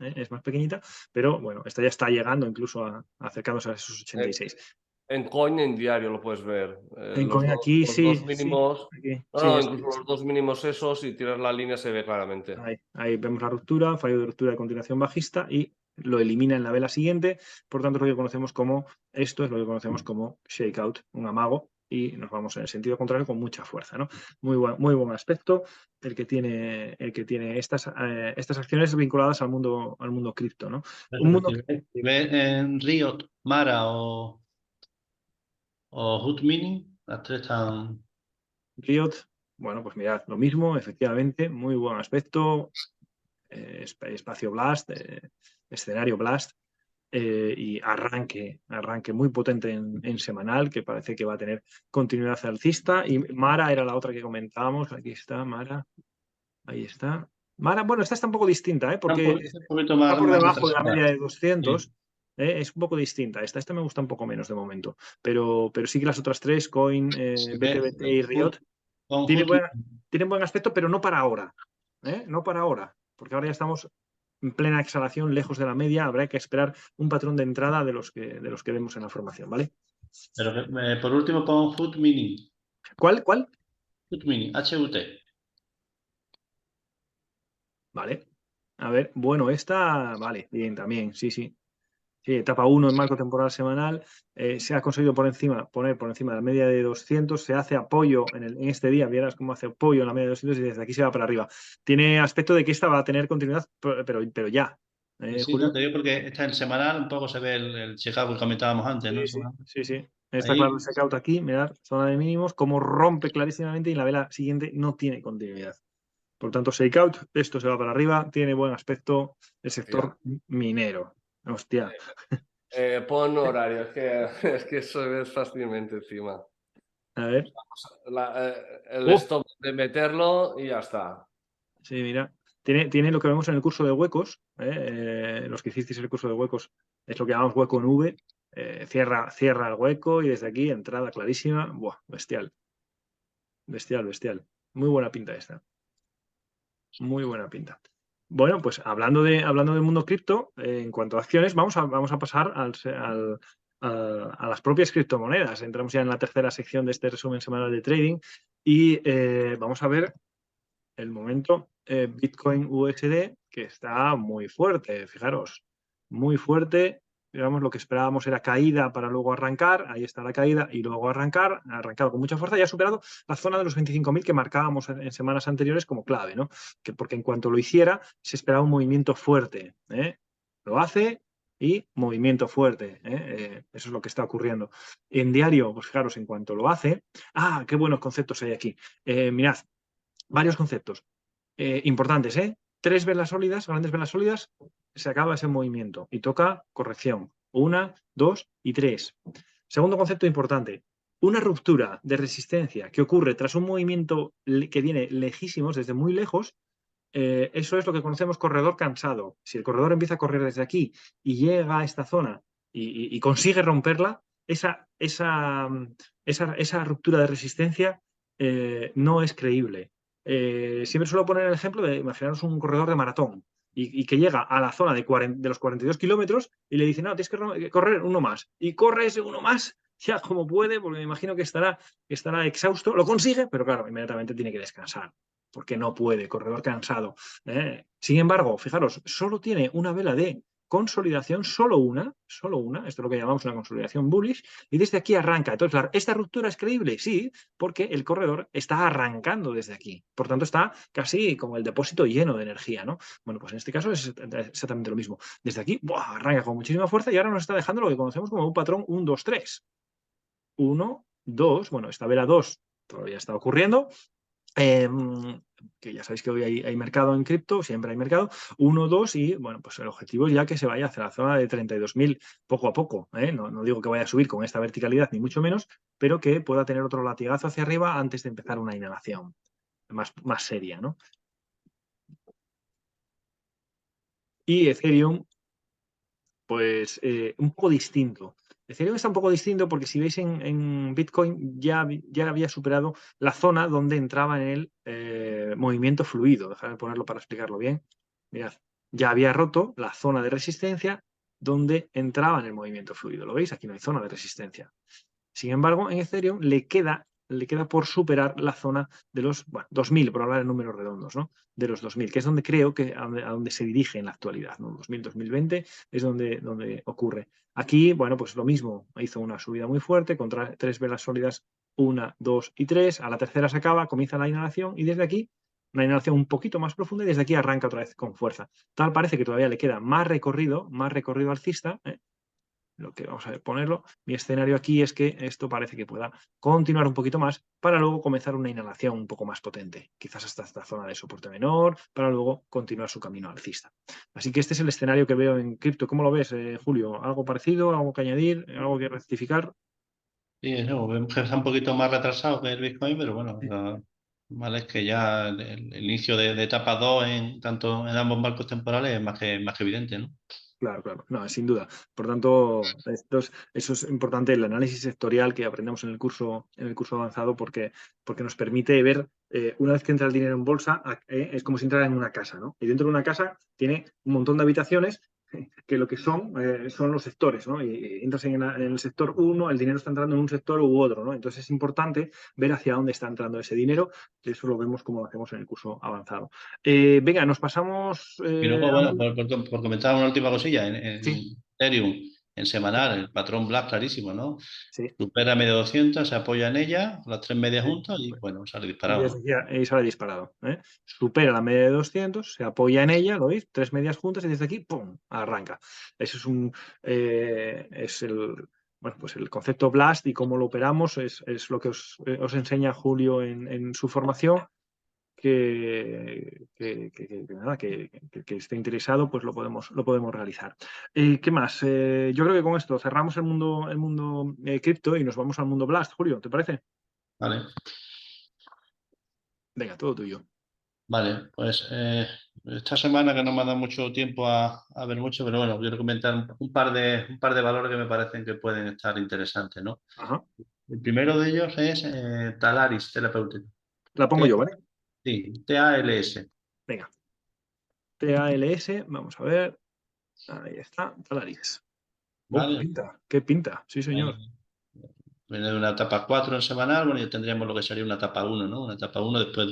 pero bueno, esta ya está llegando incluso acercándose a esos 86. En Coin en diario lo puedes ver. En Coin aquí Los sí, dos sí. mínimos. Aquí, sí, No, incluso los dos mínimos esos, si tiras la línea se ve claramente. ahí vemos la ruptura, fallo de ruptura de continuación bajista y lo elimina en la vela siguiente. Por tanto, lo que conocemos como, esto es lo que conocemos como shakeout, un amago, y nos vamos en el sentido contrario con mucha fuerza, ¿no? Muy buen aspecto el que tiene estas acciones vinculadas al mundo cripto, ¿no? Un mundo Si ves en Riot, Mara o Hood Mini, las tres están. Riot, bueno, pues mirad, lo mismo, efectivamente, muy buen aspecto, espacio Blast, escenario Blast, y arranque muy potente en semanal, que parece que va a tener continuidad alcista. Y Mara era la otra que comentábamos, aquí está Mara, ahí está. Mara, bueno, esta está un poco distinta, porque Un poquito está por más debajo de la retrasada. media de 200. Sí. Es un poco distinta. Esta me gusta un poco menos de momento. Pero sí que las otras tres, Coin, Si ves BTBT y Riot, con tienen Hood, buen aspecto, pero no para ahora. No para ahora. Porque ahora ya estamos en plena exhalación, lejos de la media. Habrá que esperar un patrón de entrada de los que vemos en la formación, ¿vale? pero por último pon Hood Mini. ¿Cuál? Hood Mini, HUT. Vale. A ver, bueno, esta, vale, bien, también, sí, sí. Sí, etapa 1 en marco temporal semanal, se ha conseguido poner por encima de la media de 200, se hace apoyo en este día, vieras cómo hace apoyo en la media de 200 y desde aquí se va para arriba. Tiene aspecto de que esta va a tener continuidad, pero ya. Sí, no, Julio. te digo porque está en semanal, un poco se ve el check-up que comentábamos antes, ¿no? Sí. Está claro el Ahí, secauto aquí, mirad, zona de mínimos, como rompe clarísimamente y en la vela siguiente no tiene continuidad. Por tanto, shakeout, esto se va para arriba, tiene buen aspecto el sector minero. Hostia. Pon horario, es que eso es fácilmente encima. A ver. El stop de meterlo y ya está. Sí, mira. Tiene lo que vemos en el curso de huecos. Los que hicisteis el curso de huecos es lo que llamamos hueco en V. Cierra el hueco y desde aquí entrada clarísima. Buah, bestial. Bestial. Muy buena pinta esta. Muy buena pinta. Bueno, pues hablando del mundo cripto, en cuanto a acciones, vamos a pasar a las propias criptomonedas. Entramos ya en la tercera sección de este resumen semanal de trading y vamos a ver el momento Bitcoin USD, que está muy fuerte, fijaros, muy fuerte. Digamos, lo que esperábamos era caída para luego arrancar, ahí está la caída y luego arrancar, ha arrancado con mucha fuerza y ha superado la zona de los 25.000 que marcábamos en semanas anteriores como clave, ¿no? Porque en cuanto lo hiciera, se esperaba un movimiento fuerte. Lo hace y movimiento fuerte. Eso es lo que está ocurriendo. En diario, pues fijaros, en cuanto lo hace, qué buenos conceptos hay aquí. Mirad, varios conceptos importantes, ¿eh? 3 velas sólidas, grandes velas sólidas, se acaba ese movimiento y toca corrección. 1, 2 y 3. Segundo concepto importante, una ruptura de resistencia que ocurre tras un movimiento que viene lejísimos, desde muy lejos, eso es lo que conocemos corredor cansado. Si el corredor empieza a correr desde aquí y llega a esta zona y consigue romperla, esa ruptura de resistencia no es creíble. Siempre suelo poner el ejemplo de imaginaros un corredor de maratón y que llega a la zona de los 42 kilómetros y le dice, no, tienes que correr uno más. Y corre ese uno más ya como puede, porque me imagino que estará exhausto. Lo consigue, pero claro, inmediatamente tiene que descansar porque no puede, corredor cansado. Sin embargo, fijaros, solo tiene una vela de consolidación, solo una, esto es lo que llamamos una consolidación bullish, y desde aquí arranca. Entonces, ¿esta ruptura es creíble? Sí, porque el corredor está arrancando desde aquí. Por tanto, está casi como el depósito lleno de energía, ¿no? Bueno, pues en este caso es exactamente lo mismo. Desde aquí, ¡buah!, arranca con muchísima fuerza y ahora nos está dejando lo que conocemos como un patrón 1, 2, 3. 1, 2, bueno, esta vela 2 todavía está ocurriendo, que ya sabéis que hoy hay mercado en cripto, siempre hay mercado, 1, 2 y bueno, pues el objetivo es ya que se vaya hacia la zona de 32.000 poco a poco, ¿eh? No digo que vaya a subir con esta verticalidad ni mucho menos, pero que pueda tener otro latigazo hacia arriba antes de empezar una inhalación más seria, ¿no? Y Ethereum, pues un poco distinto. Ethereum está un poco distinto porque si veis en Bitcoin ya había superado la zona donde entraba en el movimiento fluido. Déjame ponerlo para explicarlo bien. Mirad, ya había roto la zona de resistencia donde entraba en el movimiento fluido. ¿Lo veis? Aquí no hay zona de resistencia. Sin embargo, en Ethereum le queda por superar la zona de los 2.000, por hablar en números redondos, ¿no? De los 2.000, que es donde creo que a donde se dirige en la actualidad, ¿no? 2000, 2020 es donde ocurre. Aquí, bueno, pues lo mismo, hizo una subida muy fuerte contra 3 velas sólidas, 1, 2 y 3, a la tercera se acaba, comienza la inhalación y desde aquí una inhalación un poquito más profunda y desde aquí arranca otra vez con fuerza. Tal parece que todavía le queda más recorrido alcista, lo que vamos a ponerlo. Mi escenario aquí es que esto parece que pueda continuar un poquito más para luego comenzar una inhalación un poco más potente, quizás hasta esta zona de soporte menor, para luego continuar su camino alcista. Así que este es el escenario que veo en cripto. ¿Cómo lo ves, Julio? ¿Algo parecido? ¿Algo que añadir? ¿Algo que rectificar? Sí, eso, vemos que está un poquito más retrasado que el Bitcoin, pero bueno, Sí. vale, es que ya el inicio de etapa 2 tanto en ambos marcos temporales es más que evidente, ¿no? Claro, claro, no, sin duda. Por tanto, eso es importante, el análisis sectorial que aprendemos en el curso avanzado, porque nos permite ver, una vez que entra el dinero en bolsa, es como si entrara en una casa, ¿no? Y dentro de una casa tiene un montón de habitaciones que lo que son los sectores, ¿no? Y entras en el sector 1, el dinero está entrando en un sector u otro, ¿no? Entonces es importante ver hacia dónde está entrando ese dinero, que eso lo vemos como lo hacemos en el curso avanzado. Venga, nos pasamos Y luego, bueno, por comentar una última cosilla, Sí, en Ethereum, en semanal, el patrón Black clarísimo, ¿no? sí. Supera media 200, se apoya en ella, las tres medias Sí. juntas y bueno, sale Y disparado, desde ¿no? aquí ahí sale disparado, ¿eh? Supera la media de 200, se apoya en ella, ¿lo veis? 3 medias juntas y desde aquí, ¡pum!, arranca. Eso es bueno, pues el concepto Blast y cómo lo operamos es lo que os enseña Julio en su formación, nada, que esté interesado, pues lo podemos realizar. ¿Qué más? Yo creo que con esto cerramos el mundo cripto y nos vamos al mundo Blast, Julio, ¿te parece? Vale. Venga, todo tuyo. Vale, pues esta semana que no me ha dado mucho tiempo a ver mucho, pero bueno, quiero comentar un par de valores que me parecen que pueden estar interesantes, ¿no? Ajá. El primero de ellos es Talaris Therapeutics. La pongo T- yo, ¿vale? sí, TALS. Venga. TALS, vamos a ver. Ahí está, Talaris. Oh, qué ¿Vale? pinta, qué pinta. Sí, señor. Eh, Viene de una etapa 4 en semanal, bueno, ya tendríamos lo que sería una etapa 1, ¿no? Una etapa 1 después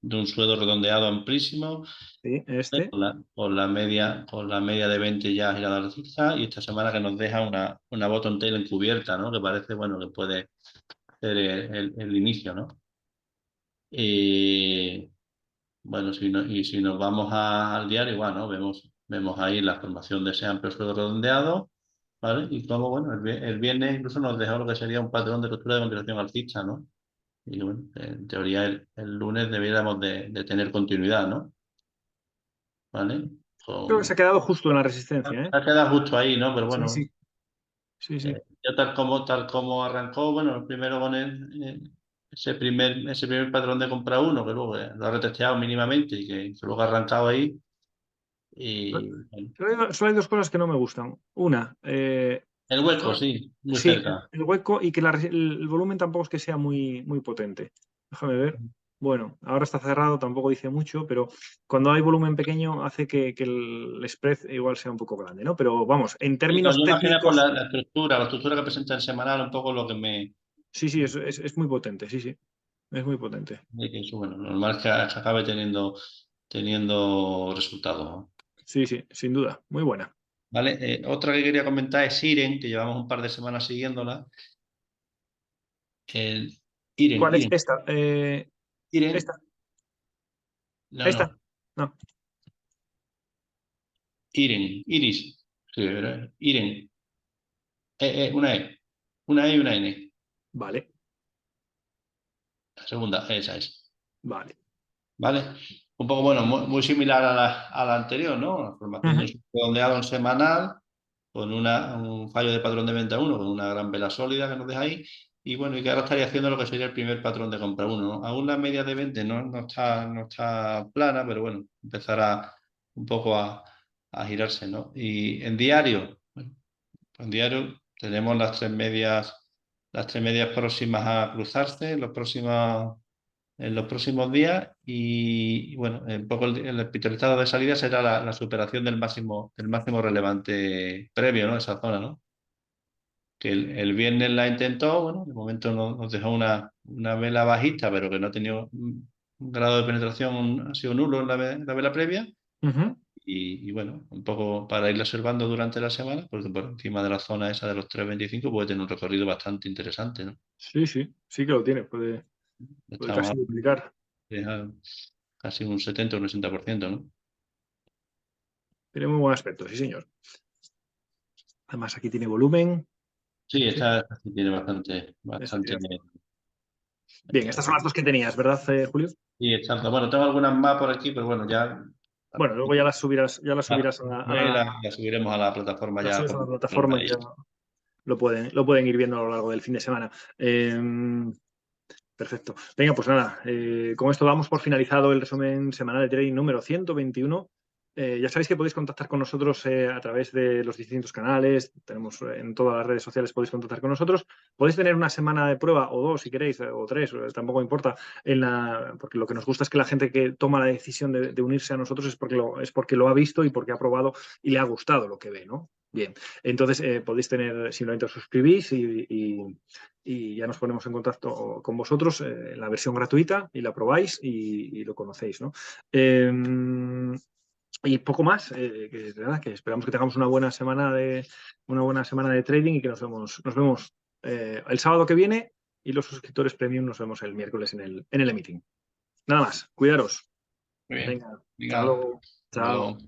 de un suelo redondeado amplísimo, Sí, este. con la media de 20 ya girada a la alcista, y esta semana que nos deja una bottom tail encubierta, ¿no? Que parece, bueno, que puede ser el inicio, ¿no? Y bueno, si nos vamos al diario, igual, ¿no? Vemos ahí la formación de ese amplio suelo redondeado, ¿vale? Y como, bueno, el viernes incluso nos dejó lo que sería un patrón de ruptura de continuación alcista, ¿no? Y bueno, en teoría el lunes debiéramos de tener continuidad, ¿no? ¿Vale? Creo que se ha quedado justo en la resistencia, ¿eh? Ha quedado justo ahí, ¿no? Pero Sí, bueno, sí. Sí, sí. ya tal como arrancó, bueno, primero con ese primer patrón de compra uno, que luego lo ha retesteado mínimamente y que luego ha arrancado ahí. Y bueno, Solo hay dos cosas que no me gustan. Una, el hueco, sí, muy sí, cerca. el hueco y que el volumen tampoco es que sea muy, muy potente. Déjame ver. Bueno, ahora está cerrado, tampoco dice mucho, pero cuando hay volumen pequeño hace que el spread igual sea un poco grande, ¿no? Pero vamos, en Sí, no, términos yo más que nada por técnicos, la estructura que presenta el semanal, un poco lo que me. sí, sí, es muy potente, sí, sí, es muy potente. De que eso, bueno, normal es que acabe teniendo resultados, ¿no? Sí, sí, sin duda, muy buena. ¿vale? Otra que quería comentar es Iren, que llevamos un par de semanas siguiéndola. ¿Cuál es Iren. esta? Iren. Esta, No, esta. no. No, Iren. Iris. Sí, ¿verdad? Iren. Una E. Una E y una N. vale, La segunda, esa es. vale. ¿Vale? Un poco, bueno, muy similar a la anterior, ¿no? La formación de un Ujú, ciclo redondeado en semanal, con un fallo de patrón de venta 1, con una gran vela sólida que nos deja ahí. Y bueno, y que ahora estaría haciendo lo que sería el primer patrón de compra 1, ¿no? Aún la media de 20 no está plana, pero bueno, empezará un poco a girarse, ¿no? Y en diario, bueno, en diario tenemos las tres medias próximas a cruzarse en los próximos días y, bueno, un poco el pistoletazo de salida será la superación del máximo relevante previo, ¿no? Esa zona, ¿no? Que el viernes la intentó, bueno, de momento nos dejó una vela bajista, pero que no ha tenido un grado de penetración, ha sido nulo en la vela previa. ujú. Y, bueno, un poco para irla observando durante la semana, porque por encima de la zona esa de los 3,25 puede tener un recorrido bastante interesante, ¿no? Sí, sí, sí que lo tiene, puede Estamos casi duplicar. a casi un 70 o un 80%, ¿no? Tiene muy buen aspecto, sí, señor. Además, aquí tiene volumen. Sí, Sí, esta sí tiene esta bastante. tiene. Bien, estas son las dos que tenías, ¿verdad, Julio? Sí, exacto. Bueno, tengo algunas más por aquí, pero bueno, ya Bueno, luego ya las subirás la subiremos a la plataforma las ya subes a la completa plataforma y ahí. ya lo pueden ir viendo a lo largo del fin de semana. Perfecto. Venga, pues nada, con esto damos por finalizado el resumen semanal de trading número 121. Ya sabéis que podéis contactar con nosotros a través de los distintos canales. Tenemos en todas las redes sociales, podéis contactar con nosotros. Podéis tener una semana de prueba o dos si queréis, o tres, tampoco importa, porque lo que nos gusta es que la gente que toma la decisión de unirse a nosotros es porque lo ha visto y porque ha probado y le ha gustado lo que ve, ¿no? Bien, entonces podéis tener, simplemente os suscribís y ya nos ponemos en contacto con vosotros en la versión gratuita y la probáis y lo conocéis, ¿no? Y poco más, que esperamos que tengamos una buena semana de trading y que nos vemos el sábado que viene y los suscriptores premium nos vemos el miércoles en el e-meeting. Nada más, cuidaros. Muy bien. Venga, hasta Venga, luego. hasta Chao. luego.